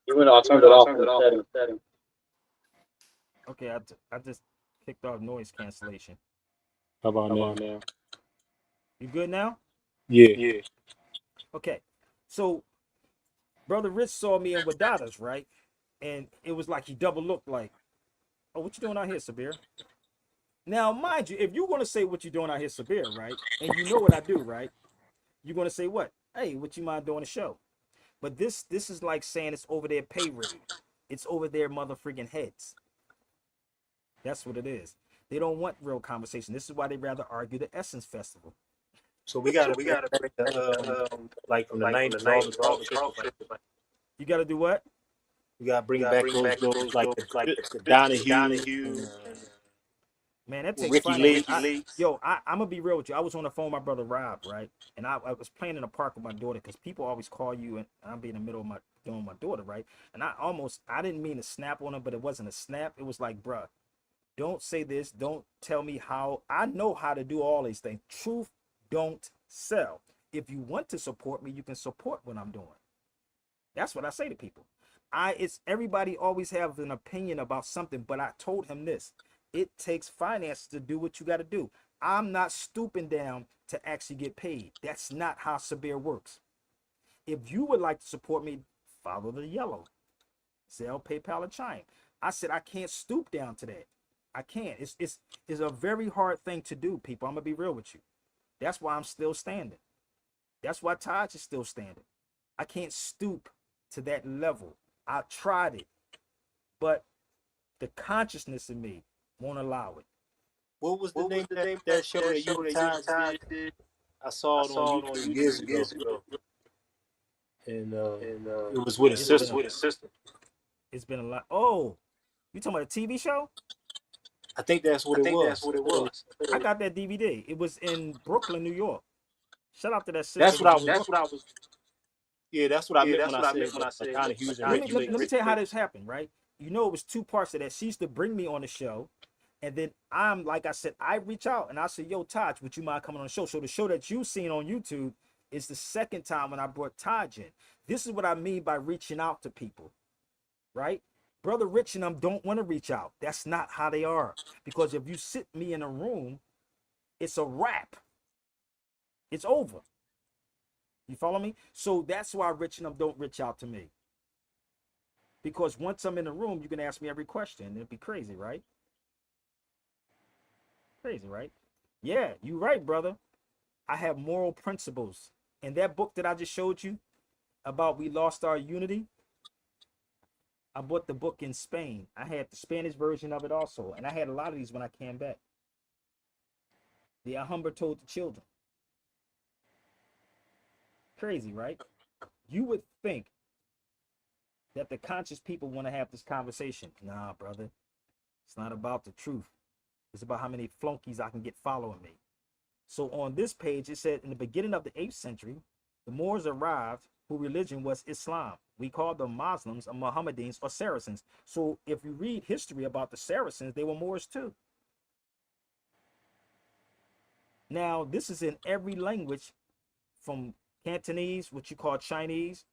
Even though I turned it off in the setting.
Okay, I just kicked off noise cancellation.
How about now?
You good now?
Yeah.
Okay. So brother Rich saw me in Wadadas, right? And it was like he double looked like, oh, what you doing out here, Sabir? Now, mind you, if you're gonna say what you doing out here, Sabir, right? And you know what I do, right? You're gonna say what? Hey, what you mind doing a show? But this is like saying it's over their pay rate. It's over their mother freaking heads. That's what it is. They don't want real conversation. This is why they rather argue the Essence Festival.
So we gotta bring the like from the 90s all the talk shit.
You gotta do what?
We gotta bring back those like the Donahue,
Man, that takes
Ricky
finance.
Lake.
I'm gonna be real with you. I was on the phone with my brother Rob, right? And I was playing in the park with my daughter because people always call you and I'm be in the middle of my doing my daughter, right? And I didn't mean to snap on him, but it wasn't a snap. It was like, bruh, don't say this. Don't tell me how. I know how to do all these things. Truth don't sell. If you want to support me, you can support what I'm doing. That's what I say to people. It's everybody always have an opinion about something, but I told him this. It takes finance to do what you got to do. I'm not stooping down to actually get paid. That's not how Sabir works. If you would like to support me, follow the yellow. Zelle, PayPal, or Chime. I said I can't stoop down to that. I can't. It's a very hard thing to do, people. I'm gonna be real with you. That's why I'm still standing. That's why Taj is still standing. I can't stoop to that level. I tried it, but the consciousness in me won't allow it.
What was the name of that show that you guys did? I saw it on YouTube years ago, and it was with a sister.
It's been a lot. Oh, you talking about a TV show?
I think that's what it was.
I got that DVD. It was in Brooklyn, New York. Shout out to that sister.
That's what I was. Yeah, that's what I meant when I said Donahue and Ricky Lake.
Let me tell you how this happened, right? You know, it was two parts of that. She used to bring me on the show, And then I'm like I said, I reach out and I say, yo, Taj, would you mind coming on the show? So the show that you've seen on YouTube is the second time when I brought Taj in. This is what I mean by reaching out to people, right? Brother Rich and them don't want to reach out. That's not how they are. Because if you sit me in a room, it's a wrap. It's over. You follow me? So that's why Rich and them don't reach out to me. Because once I'm in the room, you can ask me every question. It'd be crazy, right? Crazy, right? Yeah, you right, brother. I have moral principles. And that book that I just showed you about We Lost Our Unity, I bought the book in Spain. I had the Spanish version of it also. And I had a lot of these when I came back. The Alhambra told the children. Crazy, right? You would think that the conscious people want to have this conversation. Nah, brother. It's not about the truth. It's about how many flunkies I can get following me. So on this page, it said in the beginning of the 8th century, the Moors arrived, whose religion was Islam. We call them Muslims or Mohammedans or Saracens. So if you read history about the Saracens, they were Moors too. Now, this is in every language from Cantonese, what you call Chinese.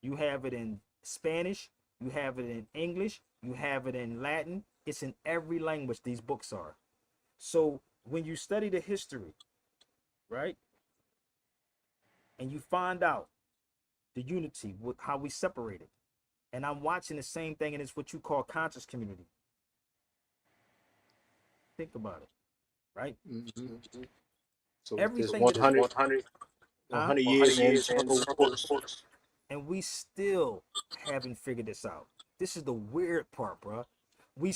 You have it in Spanish. You have it in English. You have it in Latin. It's in every language these books are. So when you study the history, right, and you find out the unity, how we separated, and I'm watching the same thing, and it's what you call conscious community. Think about it, right?
Mm-hmm. So this
Everything,
100 years in total course.
and we still haven't figured this out. This is the weird part, bro. We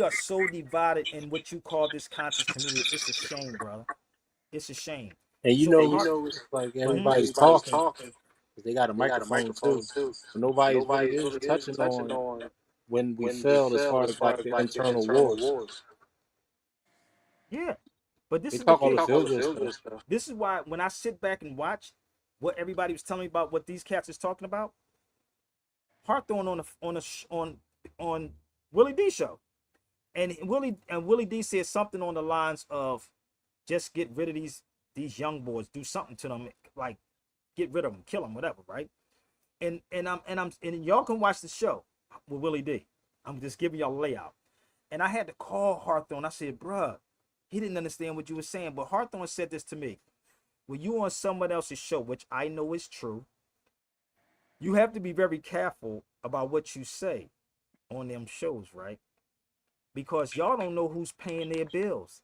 are so divided in what you call this conscious community. It's a shame, brother. It's a shame.
And
So
it's like
Mhm.
everybody's talking because they got a microphone too. But nobody's really is touching on when we fell as far as like the internal wars.
Yeah, but
They
this is the
talk all the
thing.
feel good stuff.
This is why when I sit back and watch what everybody was telling me about what these cats is talking about, Hawthorne on Willie D show, and Willie D said something on the lines of, just get rid of these young boys, do something to them, like get rid of them, kill them, whatever, right? And y'all can watch the show with Willie D. I'm just giving y'all a layout. And I had to call Hawthorne. I said, bruh, he didn't understand what you were saying. But Hawthorne said this to me. When you on someone else's show, which I know is true, you have to be very careful about what you say on them shows, right? Because y'all don't know who's paying their bills.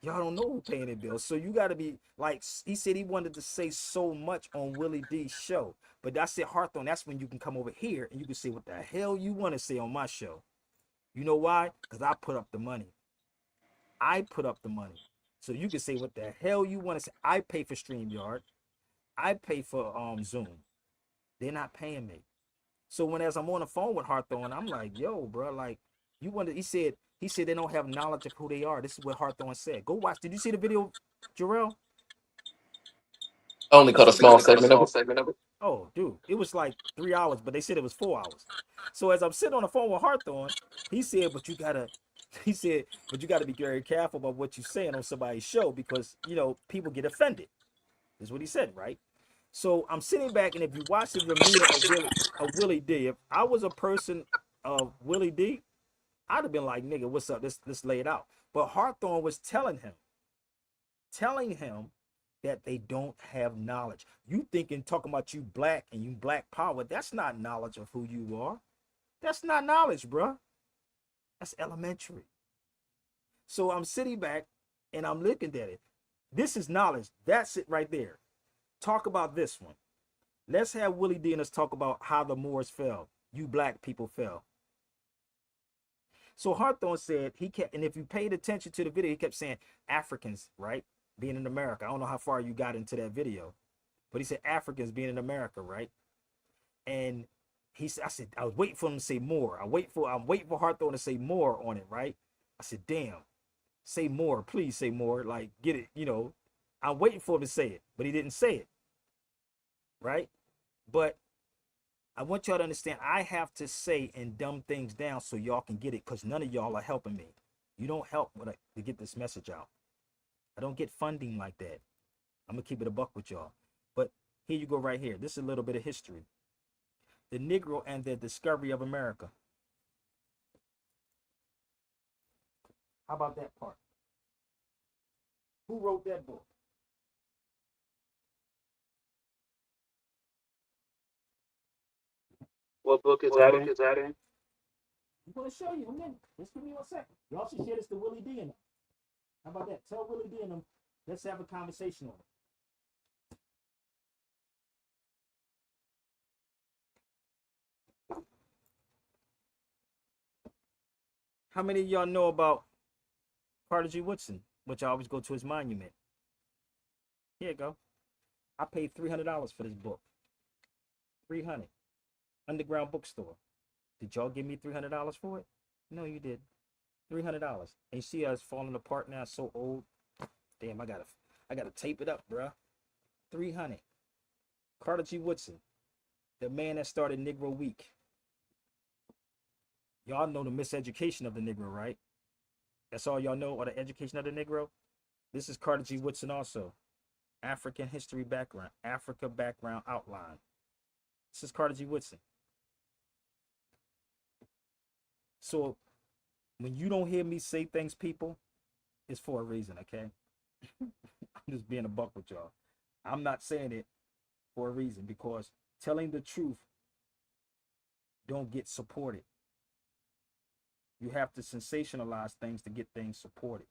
Y'all don't know who's paying their bills. So you got to be like, he said he wanted to say so much on Willie D's show. But I said, Hawthorne, that's when you can come over here and you can say what the hell you want to say on my show. You know why? Because I put up the money. I put up the money. So you can say what the hell you want to say. I pay for StreamYard. I pay for Zoom. They're not paying me. So when as I'm on the phone with Hawthorne, I'm like, yo, bro, like you want to, he said they don't have knowledge of who they are. This is what Hawthorne said. Go watch. Did you see the video, Jarrell?
I only caught a small segment of it.
Oh, dude, it was like 3 hours, but they said it was 4 hours. So as I'm sitting on the phone with Hawthorne, he said, he said, but you gotta be very careful about what you're saying on somebody's show because people get offended. Is what he said, right? So I'm sitting back, and if you watch the Bermuda of Willie D, if I was a person of Willie D, I'd have been like, nigga, what's up? Let's lay it out. But Hawthorne was telling him that they don't have knowledge. You thinking talking about you black and you black power, that's not knowledge of who you are. That's not knowledge, bruh. That's elementary. So I'm sitting back and I'm looking at it. This is knowledge. That's it right there. Talk about this one. Let's have Willie D and us talk about how the Moors fell. You black people fell. So Hawthorne said he kept, and if you paid attention to the video, he kept saying Africans, right? Being in America. I don't know how far you got into that video, but he said Africans being in America, right? And I was waiting for him to say more. I'm waiting for Hawthorne to say more on it, right? I said, damn, say more, please say more. Like, get it, I'm waiting for him to say it, but he didn't say it, right? But I want y'all to understand, I have to say and dumb things down so y'all can get it, because none of y'all are helping me. You don't help to get this message out. I don't get funding like that. I'm gonna keep it a buck with y'all. But here you go right here. This is a little bit of history. The Negro and the discovery of America. How about that part? Who wrote that book?
What book is
What
that
book
in?
is that in? I'm gonna show you in a minute. Just give me 1 second. Y'all should share this to Willie D and them. How about that? Tell Willie D and them. Let's have a conversation on it. How many of y'all know about Carter G. Woodson, which I always go to his monument? Here you go. I paid $300 for this book. $300. Underground bookstore. Did y'all give me $300 for it? No, you did. $300. And you see us falling apart now, so old. Damn, I gotta tape it up, bruh. 300. Carter G. Woodson, the man that started Negro Week. Y'all know the miseducation of the Negro, right? That's all y'all know, or the education of the Negro? This is Carter G. Woodson also. African history background, Africa background outline. This is Carter G. Woodson. So when you don't hear me say things, people, it's for a reason, okay? I'm just being a buck with y'all. I'm not saying it for a reason, because telling the truth don't get supported. You have to sensationalize things to get things supported.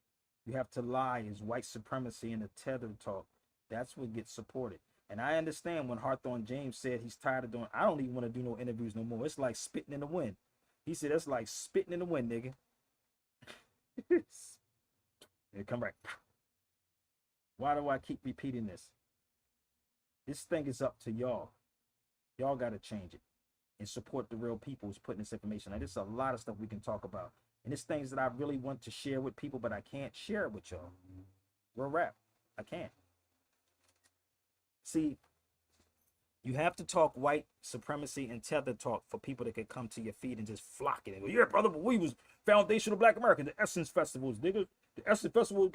You have to lie as white supremacy and the tether talk. That's what gets supported. And I understand when Hawthorne James said he's tired of doing, I don't even want to do no interviews no more. It's like spitting in the wind. He said, that's like spitting in the wind, nigga. Here, come back. Why do I keep repeating this? This thing is up to y'all. Y'all got to change it and support the real people who's putting this information. There's a lot of stuff we can talk about. And it's things that I really want to share with people, but I can't share it with y'all. Real rap. I can't. See, you have to talk white supremacy and tether talk for people that could come to your feet and just flock it and go, yeah, brother, but we was foundational Black American. The Essence Festivals, nigga. The Essence Festival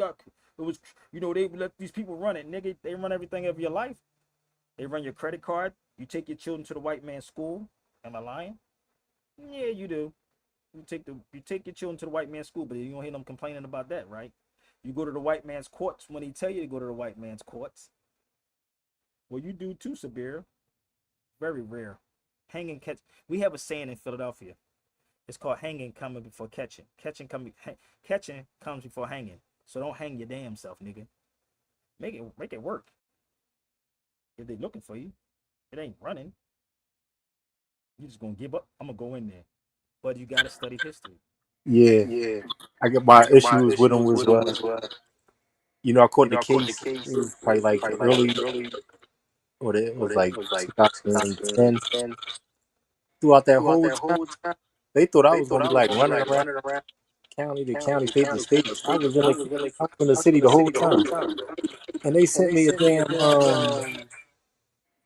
it was, they let these people run it, nigga. They run everything of your life. They run your credit card. You take your children to the white man's school. Am I lying? Yeah, you do. You take your children to the white man's school, but you don't hear them complaining about that, right? You go to the white man's courts when he tell you to go to the white man's courts. Well, you do too, Sabir. Very rare. Hang and catch. We have a saying in Philadelphia. It's called hanging coming before catching. Catching comes before hanging. So don't hang your damn self, nigga. Make it work. If they looking for you, it ain't running. You just gonna give up. I'm gonna go in there. But you gotta study history.
Yeah,
Yeah.
I get my
I get my
issues with him
issues
was,
with them was
I caught the
I caught the
case.
case.
It was
It
probably
was
like
probably like
early,
early,
or it
or
was
it
like
was like
2010.
2010.
Throughout that
Throughout
whole
that
time,
whole time,
they thought I
they
was
thought
gonna
I
be
was
like
gonna be
running
like
around
running around
county to
county
county,
to
state to
county,
state.
state to
I
state.
was in
I
the
was in the
I was in the city the whole
city the whole
time,
time.
and they
And
sent
they
me a
sent me a
damn
damn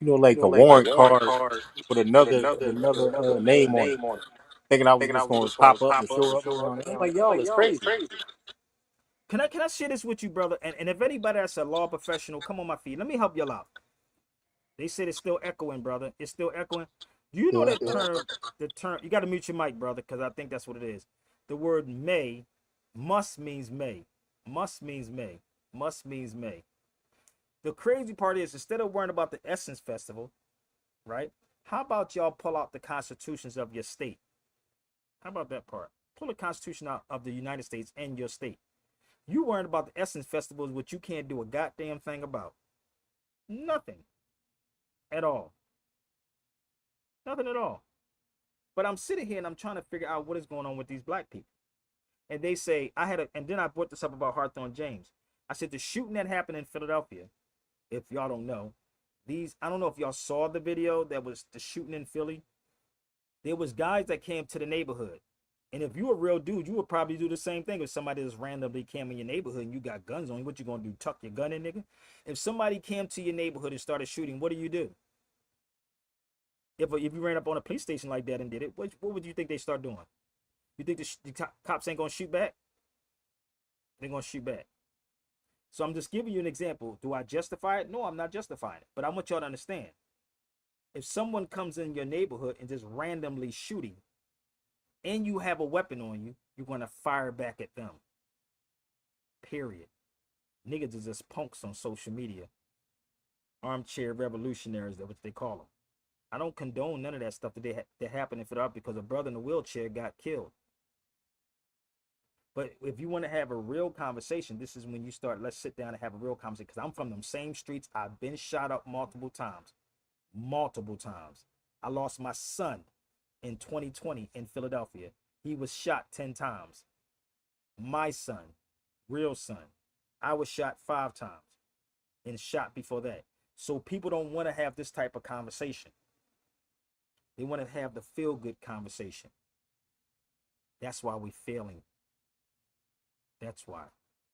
like a
like a
warrant
warrant
card
card
with
with
another
another
name on it,
name on it,
thinking I was
thinking I
just
was
gonna
just gonna
pop up and
pop up
show
and
up
show up
around it. I'm
around
like,
it. I'm
y'all
like,
is
y'all is
crazy.
crazy. Can I share this with you, brother? And if anybody that's a law professional, come on my feed. Let me help y'all out. They said it's still echoing, brother. It's still echoing. Do you know
Yeah.
that term? The term, you got to mute your mic, brother, because I think that's what it is. The word may, must means may. Must means may. Must means may. The crazy part is, instead of worrying about the Essence Festival, right? How about y'all pull out the constitutions of your state? How about that part? Pull the constitution out of the United States and your state. You worrying about the Essence Festivals, which you can't do a goddamn thing about. Nothing at all. Nothing at all. But I'm sitting here and I'm trying to figure out what is going on with these black people. And they say, and then I brought this up about Hawthorne James. I said, the shooting that happened in Philadelphia, if y'all don't know, I don't know if y'all saw the video that was the shooting in Philly. There was guys that came to the neighborhood. And if you a real dude, you would probably do the same thing. If somebody just randomly came in your neighborhood and you got guns on you, what you gonna do? Tuck your gun in, nigga? If somebody came to your neighborhood and started shooting, what do? If you ran up on a police station like that and did it, what would you think they start doing? You think the cops ain't gonna shoot back? they're gonna shoot back. So I'm just giving you an example. Do I justify it? No, I'm not justifying it. But I want y'all to understand. If someone comes in your neighborhood and just randomly shooting, and you have a weapon on you, you're gonna fire back at them. Period. Niggas is just punks on social media. Armchair revolutionaries, that's what they call them. I don't condone none of that stuff that happened if it up because a brother in a wheelchair got killed. But if you want to have a real conversation, this is when you start, let's sit down and have a real conversation. Because I'm from them same streets. I've been shot up multiple times. Multiple times. I lost my son in 2020 in Philadelphia. He was shot 10 times. My son, real son. I was shot 5 times and shot before that. So people don't want to have this type of conversation. They want to have the feel-good conversation. That's why we're failing. That's why.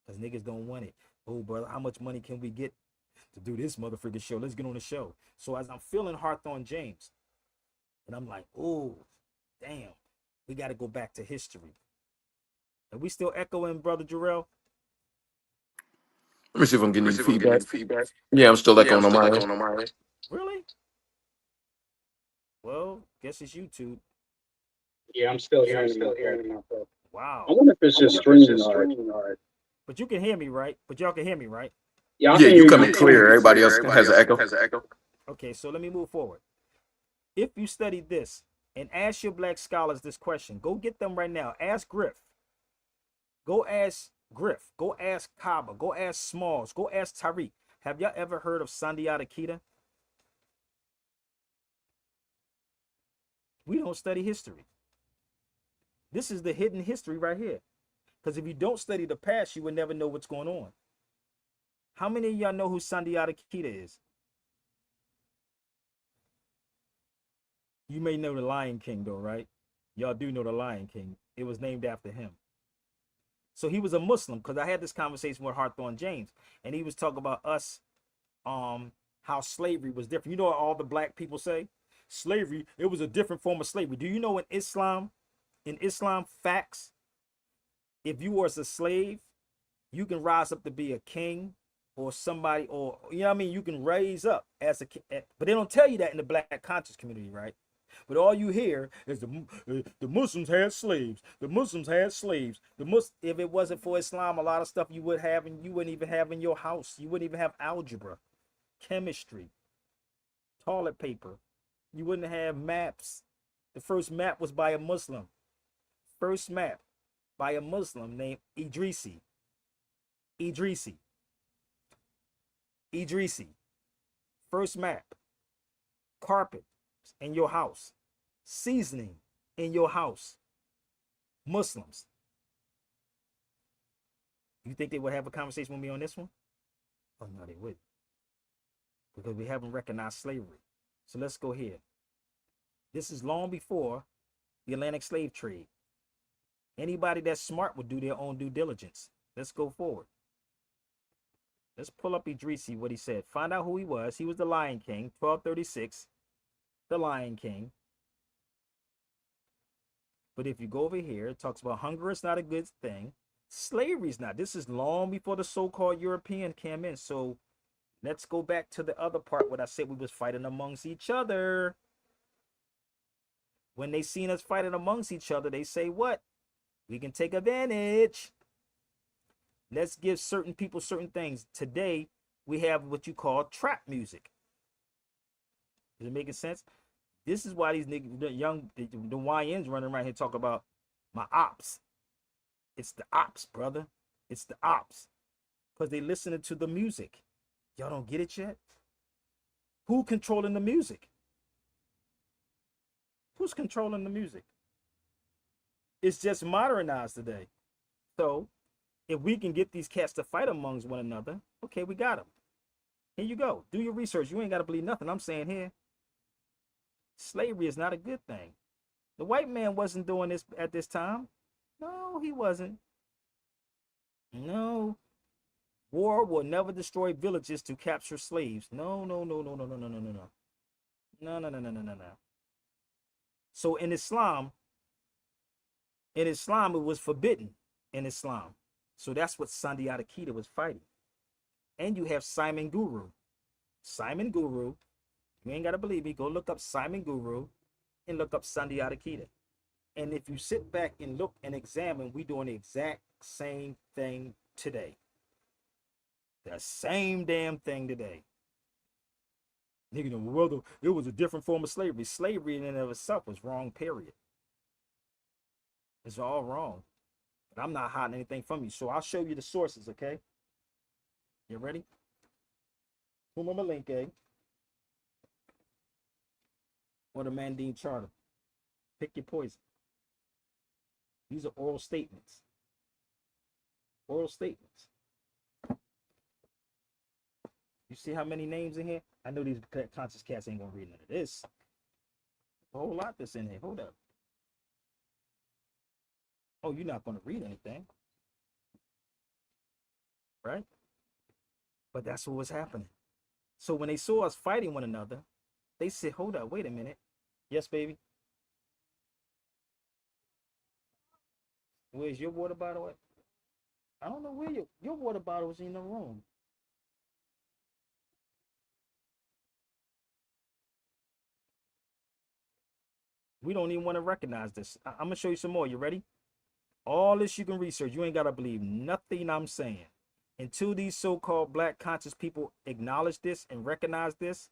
Because niggas don't want it. Oh, brother, how much money can we get to do this motherfucking show? Let's get on the show. So as I'm feeling Hawthorne James, and I'm like, oh, damn, we got to go back to history. Are we still echoing, Brother Jarrell?
Let me see if I'm getting any feedback. Yeah, I'm still echoing on my end.
Really? Well, guess it's YouTube.
Yeah, I'm still hearing myself. I
Wow.
wonder if it's just streaming hard.
But you can hear me, right? But y'all can hear me, right?
Yeah, I
Yeah,
can
you
hear
coming
you.
clear. Everybody else has an echo.
Okay, so let me move forward. If you study this and ask your black scholars this question, go get them right now. Ask Griff. Go ask Griff. Go ask Kaba. Go ask Smalls. Go ask Tariq. Have y'all ever heard of Sundiata Keita? We don't study history. This is the hidden history right here. Because if you don't study the past, you would never know what's going on. How many of y'all know who Sundiata Keita is? You may know the Lion King, though, right? Y'all do know the Lion King. It was named after him. So he was a Muslim, because I had this conversation with Hawthorne James, and he was talking about us, how slavery was different. You know what all the black people say? Slavery, it was a different form of slavery. Do you know in Islam, facts, if you was a slave, you can rise up to be a king or somebody, or, you know what I mean? You can raise up as a king. But they don't tell you that in the black conscious community, right? But all you hear is the Muslims had slaves. The Muslims had slaves. If it wasn't for Islam, a lot of stuff you would have, and you wouldn't even have in your house. You wouldn't even have algebra, chemistry, toilet paper. You wouldn't have maps. The first map was by a Muslim. First map by a Muslim named Idrisi. First map. Carpet in your house. Seasoning in your house. Muslims. You think they would have a conversation with me on this one? Oh, no, they wouldn't. Because we haven't recognized slavery. So let's go here. This is long before the Atlantic slave trade. Anybody that's smart would do their own due diligence. Let's go forward. Let's pull up Idrisi, what he said. Find out who he was. He was the Lion King, 1236. The Lion King. But if you go over here, it talks about hunger is not a good thing. Slavery is not. This is long before the so-called European came in. So let's go back to the other part where I said we was fighting amongst each other. When they seen us fighting amongst each other, they say what? We can take advantage. Let's give certain people certain things. Today, we have what you call trap music. Is it making sense? This is why these niggas, the YNs running around here talk about my ops. It's the ops, brother. It's the ops. Because they listening to the music. Y'all don't get it yet? Who controlling the music? Who's controlling the music? It's just modernized today. So if we can get these cats to fight amongst one another, okay, we got them. Here you go. Do your research. You ain't got to believe nothing I'm saying here. Slavery is not a good thing. The white man wasn't doing this at this time. No, he wasn't. No. War will never destroy villages to capture slaves. No. No. So in Islam, it was forbidden in Islam. So that's what Sandiata Keita was fighting. And you have Simon Guru. Simon Guru, you ain't got to believe me. Go look up Simon Guru and look up Sandiata Keita. And if you sit back and look and examine, we doing the exact same thing today. The same damn thing today. Nigga, well, it was a different form of slavery. Slavery in and of itself was wrong, period. It's all wrong. But I'm not hiding anything from you. So I'll show you the sources, okay? You ready? Puma Malinke or the Manden Charter. Pick your poison. These are oral statements. Oral statements. You see how many names in here? I know these conscious cats ain't gonna read none of this. A whole lot that's in here. Hold up. Oh, you're not gonna read anything. Right? But that's what was happening. So when they saw us fighting one another, they said, hold up, wait a minute. Yes, baby. Where's your water bottle at? I don't know where your water bottle was in the room. We don't even want to recognize this. I'm going to show you some more. You ready? All this you can research. You ain't got to believe nothing I'm saying. Until these so-called black conscious people acknowledge this and recognize this,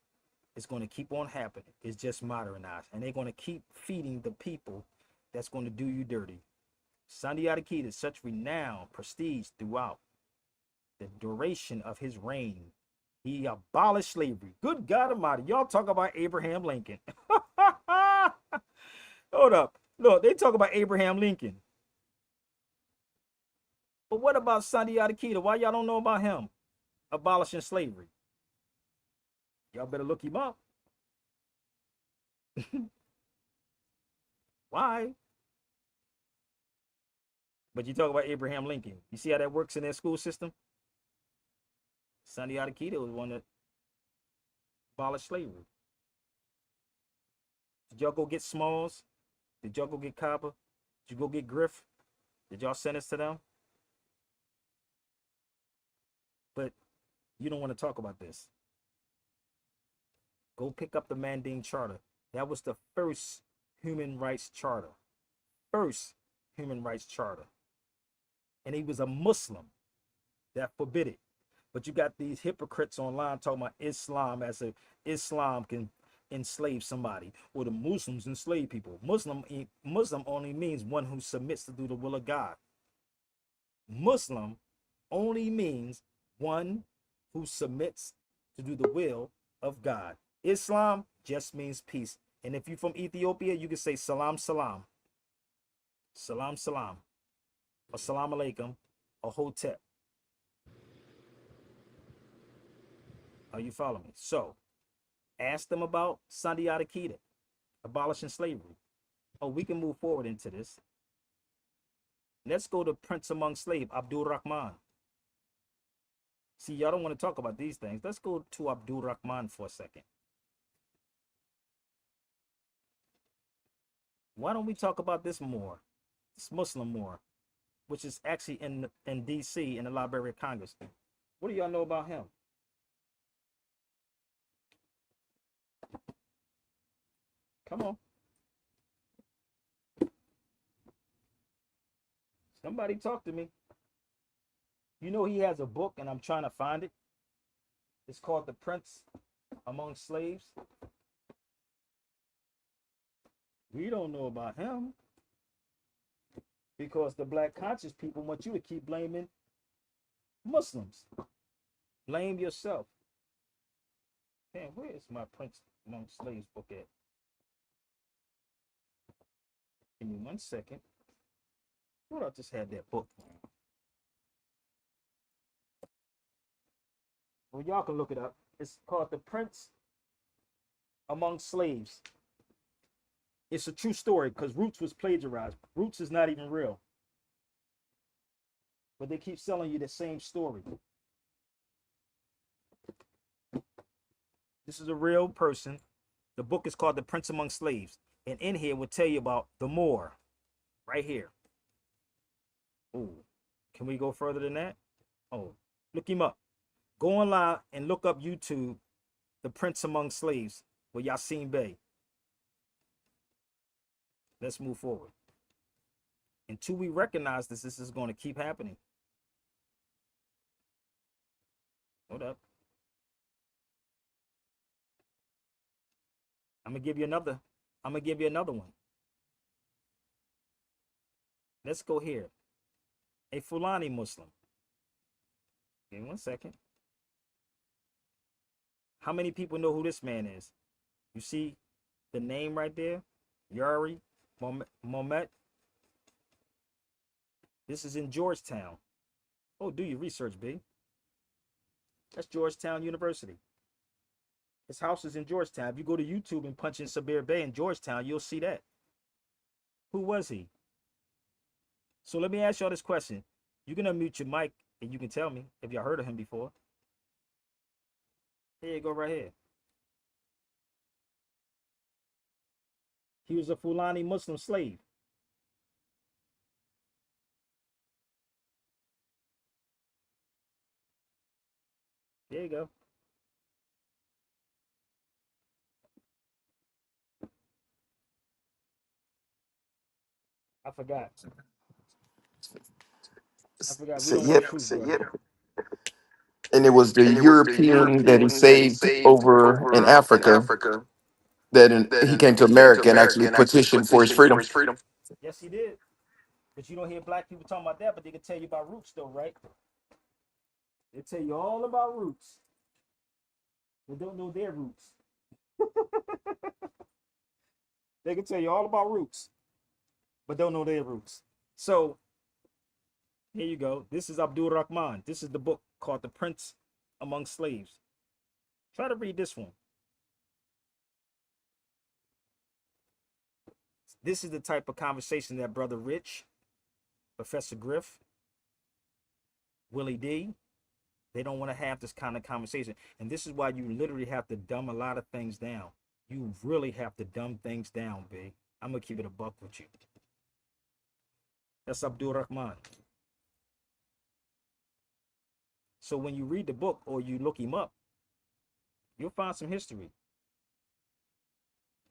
it's going to keep on happening. It's just modernized. And they're going to keep feeding the people that's going to do you dirty. Sandiata Keita is such renown, prestige throughout the duration of his reign. He abolished slavery. Good God Almighty. Y'all talk about Abraham Lincoln. Hold up. Look, they talk about Abraham Lincoln. But what about Sandiata Keita? Why y'all don't know about him abolishing slavery? Y'all better look him up. Why? But you talk about Abraham Lincoln. You see how that works in their school system? Sandiata Keita was one that abolished slavery. Did y'all go get Smalls? Did y'all go get Copper? Did you go get Griff? Did y'all send us to them? But you don't want to talk about this. Go pick up the Manden Charter. That was the first human rights charter. First human rights charter. And he was a Muslim that forbid it. But you got these hypocrites online talking about Islam as if Islam can enslave somebody, or the Muslims enslave people. Muslim only means one who submits to do the will of God. Muslim only means one who submits to do the will of God. Islam just means peace. And if you're from Ethiopia, you can say salam salam. Salam salam. Or salam alaikum. Or hotep. Are you following me? So, ask them about Sandiata Keita, abolishing slavery. Oh, we can move forward into this. Let's go to Prince Among Slaves, Abdul Rahman. See, y'all don't want to talk about these things. Let's go to Abdul Rahman for a second. Why don't we talk about this more? This Muslim more, which is actually in D.C. in the Library of Congress. What do y'all know about him? Come on. Somebody talk to me. You know he has a book, and I'm trying to find it. It's called The Prince Among Slaves. We don't know about him because the black conscious people want you to keep blaming Muslims. Blame yourself. Damn, where is my Prince Among Slaves book at? Give me 1 second. What I just had that book. Well, y'all can look it up. It's called The Prince Among Slaves. It's a true story because Roots was plagiarized. Roots is not even real. But they keep selling you the same story. This is a real person. The book is called The Prince Among Slaves. And in here will tell you about the Moor. Right here. Ooh. Can we go further than that? Oh, look him up. Go online and look up YouTube, The Prince Among Slaves with Yassine Bey. Let's move forward. Until we recognize this is going to keep happening. Hold up. I'm gonna give you another one. Let's go here. A Fulani Muslim. Give me 1 second. How many people know who this man is? You see the name right there? Yari Mohammed. This is in Georgetown. Oh, do your research, B. That's Georgetown University. His house is in Georgetown. If you go to YouTube and punch in Sabir Bey in Georgetown, you'll see that. Who was he? So let me ask y'all this question. You can unmute your mic and you can tell me if y'all heard of him before. Here you go, right here. He was a Fulani Muslim slave. There you go. I forgot. We
So,
don't want
yep.
to prove brother.
And it was the European that he saved over in Africa he came to America and actually petitioned for his freedom.
Yes, he did. But you don't hear black people talking about that, but they can tell you about roots though, right? They tell you all about roots. They don't know their roots. They can tell you all about roots, but don't know their roots. So here you go. This is Abdul Rahman. This is the book called The Prince Among Slaves. Try to read this one. This is the type of conversation that Brother Rich, Professor Griff, Willie D, they don't want to have this kind of conversation. And this is why you literally have to dumb a lot of things down. You really have to dumb things down, B. I'm going to keep it a buck with you. That's Abdul Rahman. So when you read the book or you look him up, you'll find some history.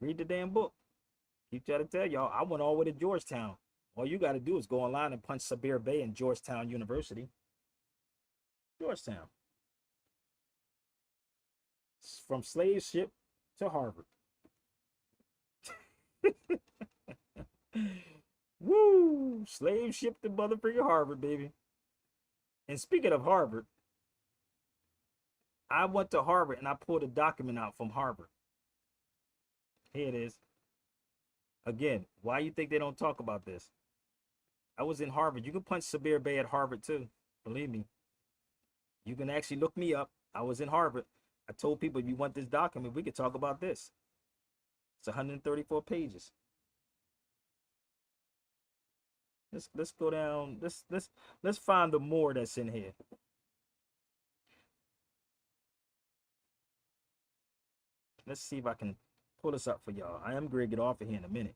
Read the damn book. Keep trying to tell y'all, I went all the way to Georgetown. All you got to do is go online and punch Sabir Bey in Georgetown University. Georgetown. From slave ship to Harvard. Woo! Slave ship to motherfucking Harvard, baby. And speaking of Harvard, I went to Harvard and I pulled a document out from Harvard. Here it is. Again, why you think they don't talk about this? I was in Harvard. You can punch Sabir Bey at Harvard too. Believe me. You can actually look me up. I was in Harvard. I told people, if you want this document, we could talk about this. It's 134 pages. Let's go down. Let's find the more that's in here. Let's see if I can pull this up for y'all. I am going to get off of here in a minute.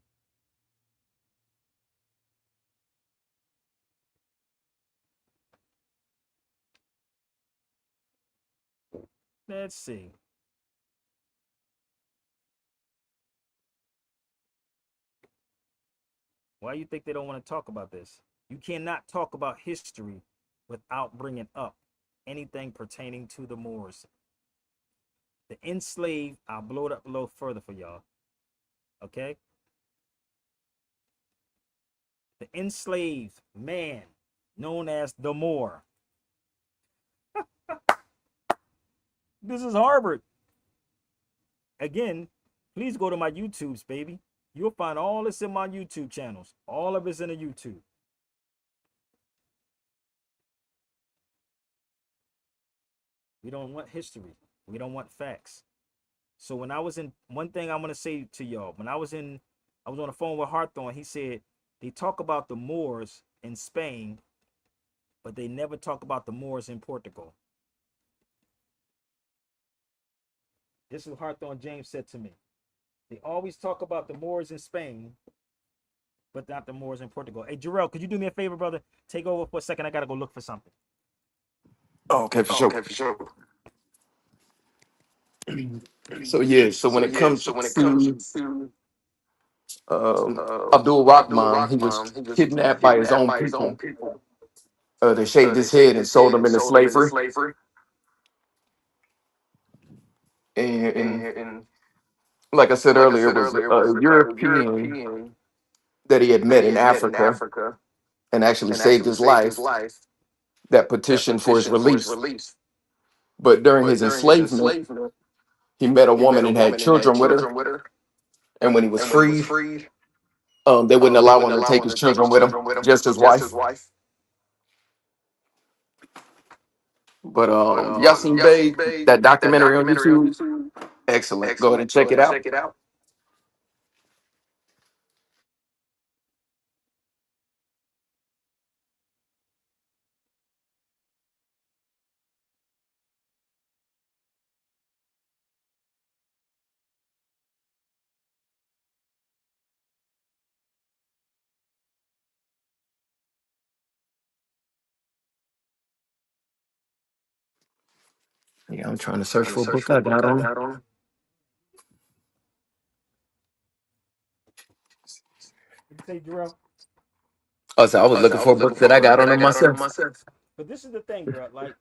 Let's see. Why do you think they don't want to talk about this? You cannot talk about history without bringing up anything pertaining to the Moors. The enslaved, I'll blow it up a little further for y'all. Okay? The enslaved man known as the Moor. This is Harvard. Again, please go to my YouTubes, baby. You'll find all this in my YouTube channels. All of it's in the YouTube. We don't want history. We don't want facts. So when I was in, one thing I'm going to say to y'all, I was on the phone with Hawthorne. He said they talk about the Moors in Spain, but they never talk about the Moors in Portugal. This is what Hawthorne James said to me. They always talk about the Moors in Spain, but not the Moors in Portugal. Hey, Jarrell, could you do me a favor, brother? Take over for a second. I gotta go look for something.
Oh, okay, for sure. So yeah, so when it comes to Abdul Rahman, he was kidnapped by his own people. They shaved his head and sold him into slavery. And like I said earlier, it was a European that he had met in Africa and actually saved his life that petitioned for his release. But during his enslavement, he met a woman and had children with her. And when he was freed, they wouldn't allow him to take his children with him, just his wife. But Yasin Bey, that documentary on YouTube, excellent. Go ahead and check it out. Yeah, I'm trying to search for a book I got on him.
What you say, Jarrell?
Oh, so I was looking for a book that I got on him myself.
But this is the thing, bro. Like,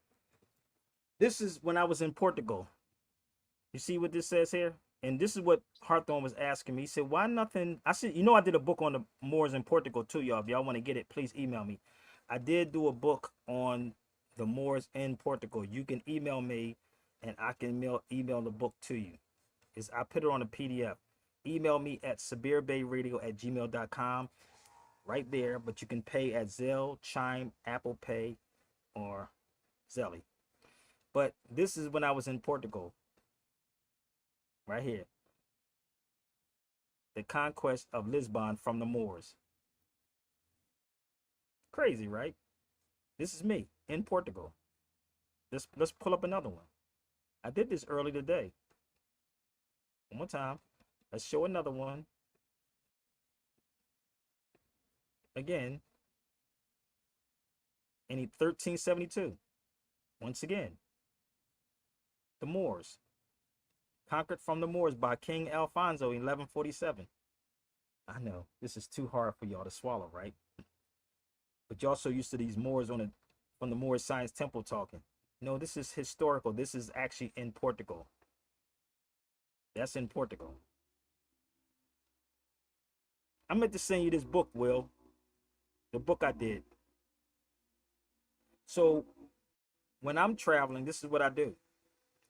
this is when I was in Portugal. You see what this says here? And this is what Hawthorne was asking me. He said, why nothing? I said, I did a book on the Moors in Portugal too, y'all. If y'all want to get it, please email me. I did do a book on the Moors in Portugal. You can email me and I can email the book to you. I put it on a PDF. Email me at sabirbayradio@gmail.com right there, but you can pay at Zelle, Chime, Apple Pay, or Zelly. But this is when I was in Portugal, right here. The conquest of Lisbon from the Moors. Crazy, right? This is me in Portugal. Let's pull up another one. I did this early today. One more time. Let's show another one. Again, in 1372. Once again, the Moors. Conquered from the Moors by King Alfonso in 1147. I know, this is too hard for y'all to swallow, right? But y'all so used to these Moors from the Moors Science Temple talking. No, this is historical. This is actually in Portugal. That's in Portugal. I meant to send you this book, Will. The book I did. So when I'm traveling, this is what I do.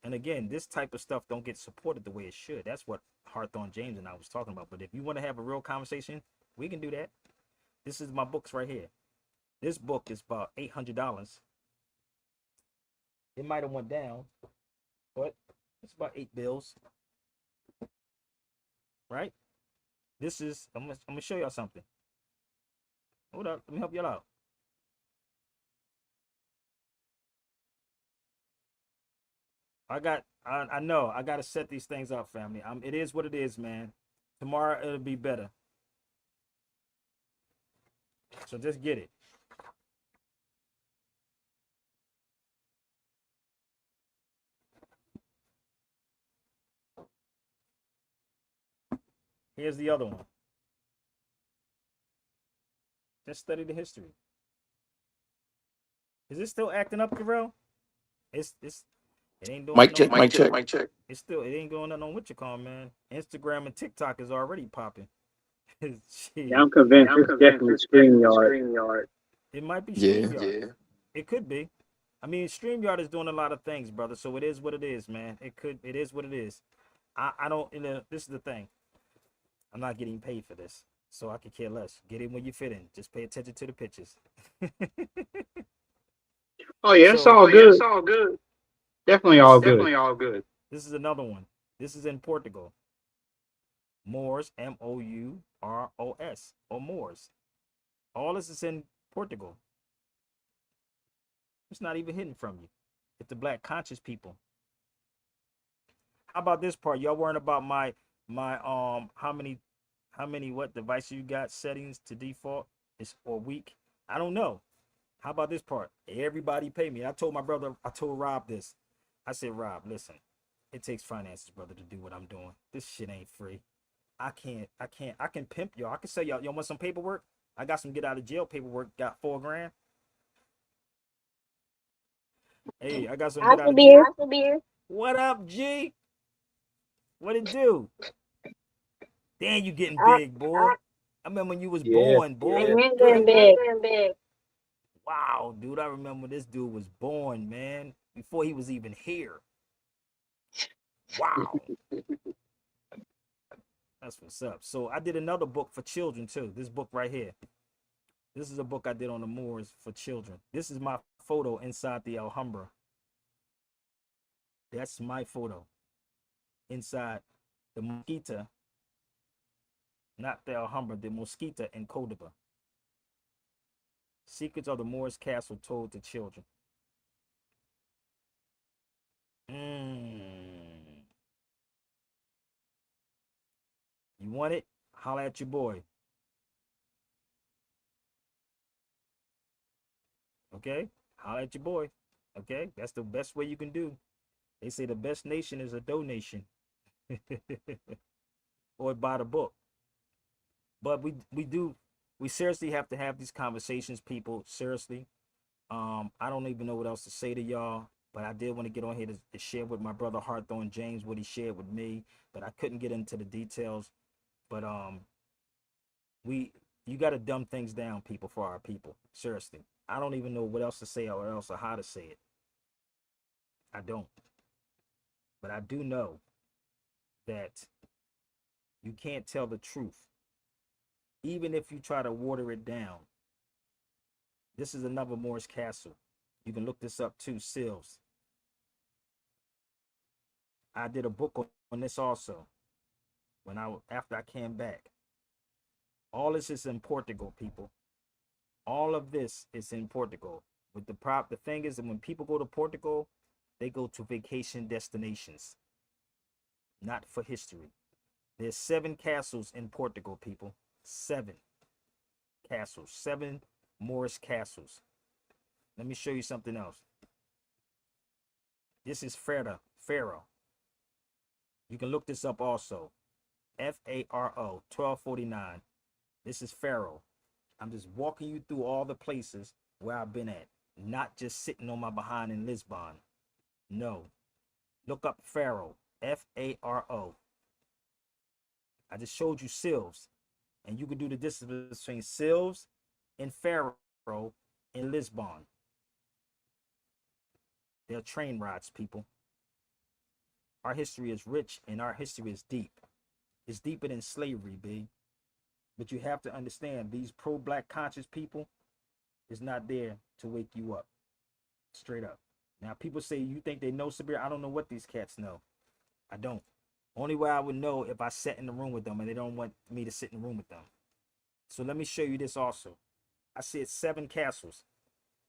And again, this type of stuff don't get supported the way it should. That's what Hawthorne James and I was talking about. But if you want to have a real conversation, we can do that. This is my books right here. This book is about $800. It might have went down, but it's about 8 bills, right? This is I'm gonna show y'all something. Hold up, let me help y'all out. I know I gotta set these things up, family. It is what it is, man. Tomorrow it'll be better. So just get it. Here's the other one. Just study the history. Is it still acting up, Jarrell? It ain't doing
Mic
nothing
check,
on
mic check.
it ain't going nothing on what you call, man. Instagram and TikTok is already popping.
Yeah, I'm convinced it's definitely StreamYard.
It might be
Yeah.
StreamYard. It could be. I mean, StreamYard is doing a lot of things, brother. So it is what it is, man. It is what it is. I don't, this is the thing. I'm not getting paid for this. So I could care less. Get in when you fit in. Just pay attention to the pictures.
Oh yeah, it's all good. Definitely all good.
This is another one. This is in Portugal. Moors, Mouros, or Moors. All this is in Portugal. It's not even hidden from you. It's the black conscious people. How about this part? Y'all worrying about my How many what device you got settings to default is or weak? I don't know. How about this part? Everybody pay me. I told my brother, I told Rob this. I said, Rob, listen, it takes finances, brother, to do what I'm doing. This shit ain't free. I can pimp y'all. I can say y'all want some paperwork? I got some get out of jail paperwork, got 4 grand. Hey, I got some get out of jail. What up, G? What it do? Damn, you getting big, boy. I remember when you was
Yeah,
born, boy.
yeah.
Wow, dude, I remember this dude was born, man, before he was even here. Wow. That's what's up. So I did another book for children too. This book right here. This is a book I did on the Moors for children. This is my photo inside the Alhambra. That's my photo inside the Mosquita, not the Alhambra, the Mosquita in Cordoba. Secrets of the Moorish Castle told to children. You want it? Holla at your boy. Okay? Holla at your boy. Okay? That's the best way you can do. They say the best nation is a donation. Or buy the book. But we seriously have to have these conversations, people. Seriously. I don't even know what else to say to y'all, but I did want to get on here to share with my brother Hawthorne James what he shared with me, but I couldn't get into the details. But you got to dumb things down, people, for our people. Seriously, I don't even know what else to say or how to say it. I don't, but I do know that you can't tell the truth, even if you try to water it down. This is another Moorish castle. You can look this up too, Sills. I did a book on this also after I came back. All this is in Portugal, people. All of this is in Portugal. With the thing is that when people go to Portugal, they go to vacation destinations, not for history. There's 7 castles in Portugal, people. 7 castles, 7 Moorish castles. Let me show you something else. This is Faro. You can look this up also. Faro 1249. This is Faro. I'm just walking you through all the places where I've been at, not just sitting on my behind in Lisbon. No. Look up Faro. Faro. I just showed you Silves, and you can do the distance between Silves and Faro in Lisbon. They're train rides, people. Our history is rich and our history is deep. It's deeper than slavery, B. But you have to understand, these pro-black conscious people is not there to wake you up. Straight up. Now, people say you think they know Sabir. I don't know what these cats know. I don't. Only way I would know if I sat in the room with them and they don't want me to sit in the room with them. So let me show you this also. I said 7 castles.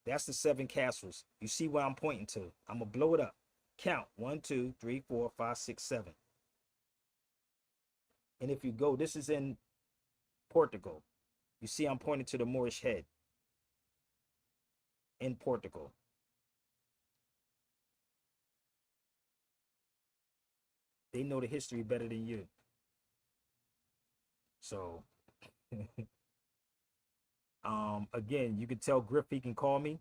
That's the 7 castles. You see where I'm pointing to. I'm going to blow it up. Count 1, 2, 3, 4, 5, 6, 7. And if you go, this is in Portugal. You see I'm pointing to the Moorish head in Portugal. They know the history better than you. So, again, you can tell Griff he can call me.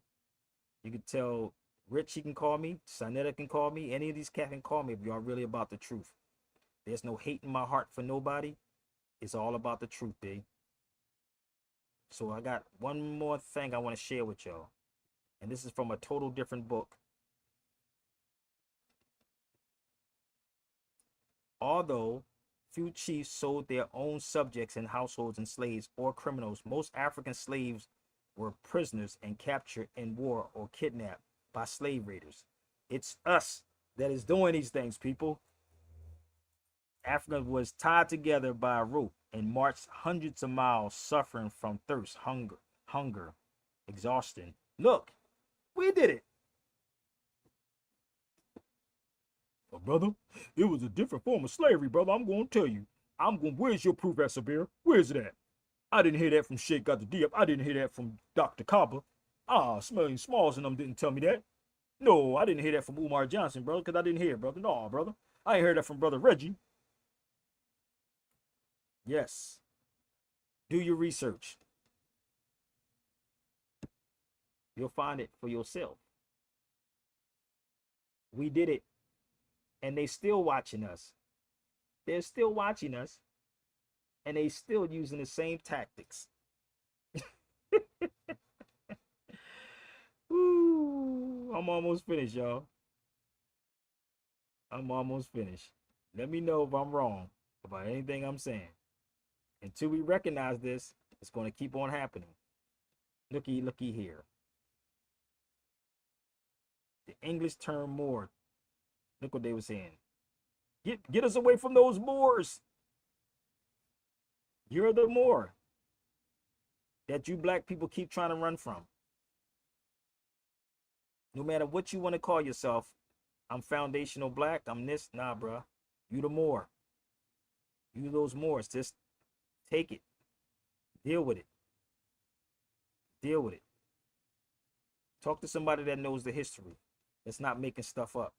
You can tell Rich he can call me. Sanetta can call me. Any of these cats can call me if y'all really about the truth. There's no hate in my heart for nobody. It's all about the truth, B. So I got one more thing I want to share with y'all. And this is from a total different book. Although few chiefs sold their own subjects and households and slaves or criminals, most African slaves were prisoners and captured in war or kidnapped by slave raiders. It's us that is doing these things, people. Africa was tied together by a rope and marched hundreds of miles, suffering from thirst, hunger, exhaustion. Look, we did it. But brother, it was a different form of slavery, brother. I'm going to tell you. Where's your proof at, Sabir? Where's it at? I didn't hear that from Sheikh Got the D up. I didn't hear that from Dr. Kaba. Smelling Smalls and them didn't tell me that. No, I didn't hear that from Umar Johnson, brother, because I didn't hear it, brother. No, brother. I ain't heard that from Brother Reggie. Yes. Do your research. You'll find it for yourself. We did it. And they still watching us. They're still watching us. And they still using the same tactics. Ooh, I'm almost finished, y'all. I'm almost finished. Let me know if I'm wrong about anything I'm saying. Until we recognize this, it's going to keep on happening. Looky here. The English term Moor. Look what they were saying. Get us away from those Moors. You're the Moor that you black people keep trying to run from. No matter what you want to call yourself, I'm foundational black, I'm this. Nah, bruh. You the Moor. You those Moors. Just take it. Deal with it. Deal with it. Talk to somebody that knows the history. That's not making stuff up.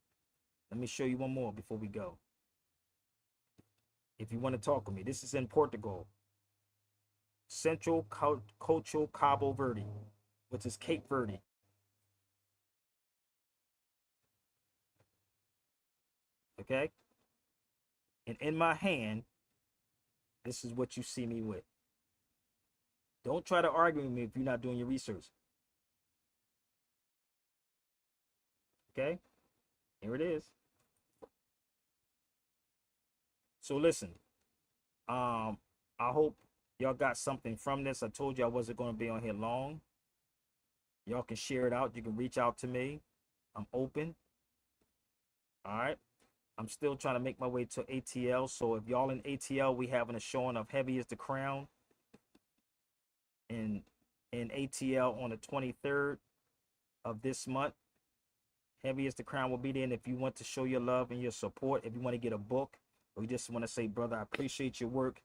Let me show you one more before we go. If you want to talk with me, this is in Portugal. Central Cocho Cabo Verde, which is Cape Verde. Okay? And in my hand, this is what you see me with. Don't try to argue with me if you're not doing your research. Okay? Here it is. So listen, I hope y'all got something from this. I told you I wasn't going to be on here long. Y'all can share it out. You can reach out to me. I'm open. All right. I'm still trying to make my way to ATL. So if y'all in ATL, we having a showing of Heavy is the Crown in ATL on the 23rd of this month. Heavy is the Crown will be there. And if you want to show your love and your support, if you want to get a book, or you just want to say, brother, I appreciate your work,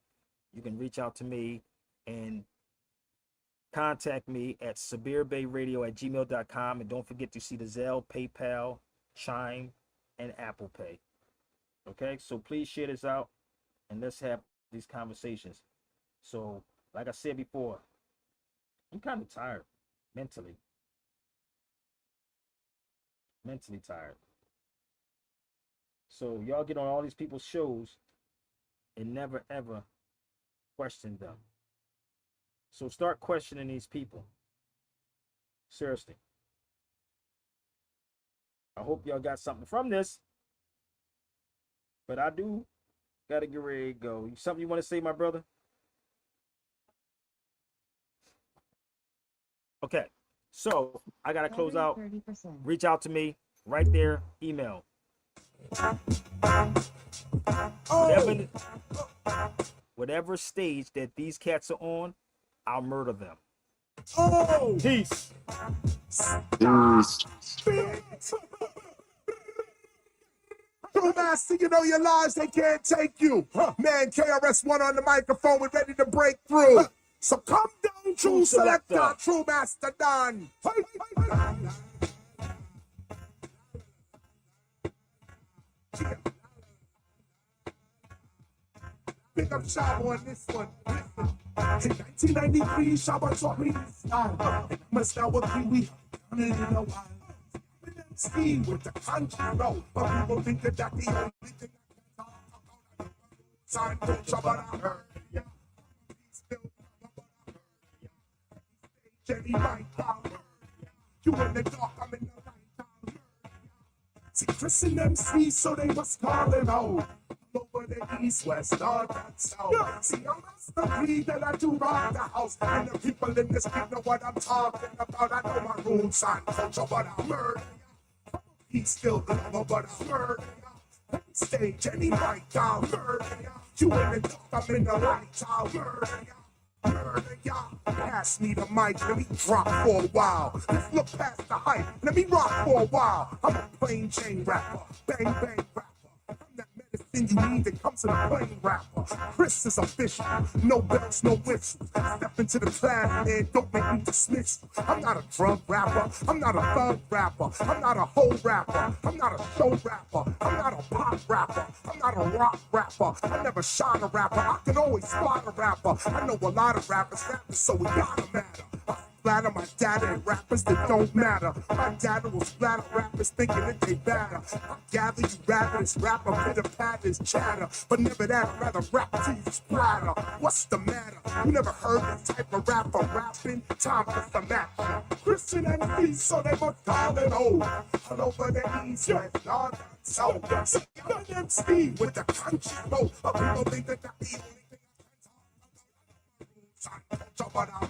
you can reach out to me and contact me at sabirbayradio@gmail.com. And don't forget to see the Zelle, PayPal, Chime, and Apple Pay. Okay, so please share this out and let's have these conversations. So, like I said before, I'm kind of tired mentally. Mentally tired. So y'all get on all these people's shows and never ever question them. So start questioning these people. Seriously. I hope y'all got something from this. But I do gotta get ready to go. Something you want to say, my brother? Okay. So I gotta close out.
30%.
Reach out to me right there. Email. Whatever stage that these cats are on, I'll murder them. Peace.
True master, you know your lies, they can't take you. Man, KRS-One on the microphone, we're ready to break through. So come down, true selector, true master done. Big up Shabo on this one. Listen. In 1993, Shabo taught me this style. Must now agree we done it in a while. Ski with the country road, but people think that the only thing I can talk about. Sign culture, but I heard ya. Still, but I heard ya. Jenny right down. You in the dark, I'm in the light down. See, Chris and MC, so they must call it out. Over the east, west, north, and south. See, I'm the breed that I do rock the house. And the people in this street know what I'm talking about. I know my roots and culture, but I murder ya. He's still the lover, but I murder ya. Stage any right down, murder ya. You in the dark, I'm in the light, I'll murder ya. Murder ya. Pass me the mic, let me drop for a while. Let's look past the hype, let me rock for a while. I'm a plain Jane rapper, bang bang rapper. I'm that medicine. everything you need that comes in a plain rapper. Chris is official, no bells, no whistles. Step into the class and don't make me dismiss you. I'm not a drug rapper, I'm not a thug rapper, I'm not a hoe rapper, I'm not a show rapper, I'm not a pop rapper, I'm not a rock rapper, I never shot a rapper, I can always spot a rapper. I know a lot of rappers, so it gotta matter. I flatter my data and rappers that don't matter. My data will flatter rappers thinking that they batter. I gather you rather this rapper pitter patter is chatter, but never that, I'd rather rap to you splatter. What's the matter? You never heard this type of rapper rapping? Time for some action. Christian and me, so they were calling old. All over the east, yeah, Lord, so see, I'm MC with the country flow. People think that the only thing I can talk about.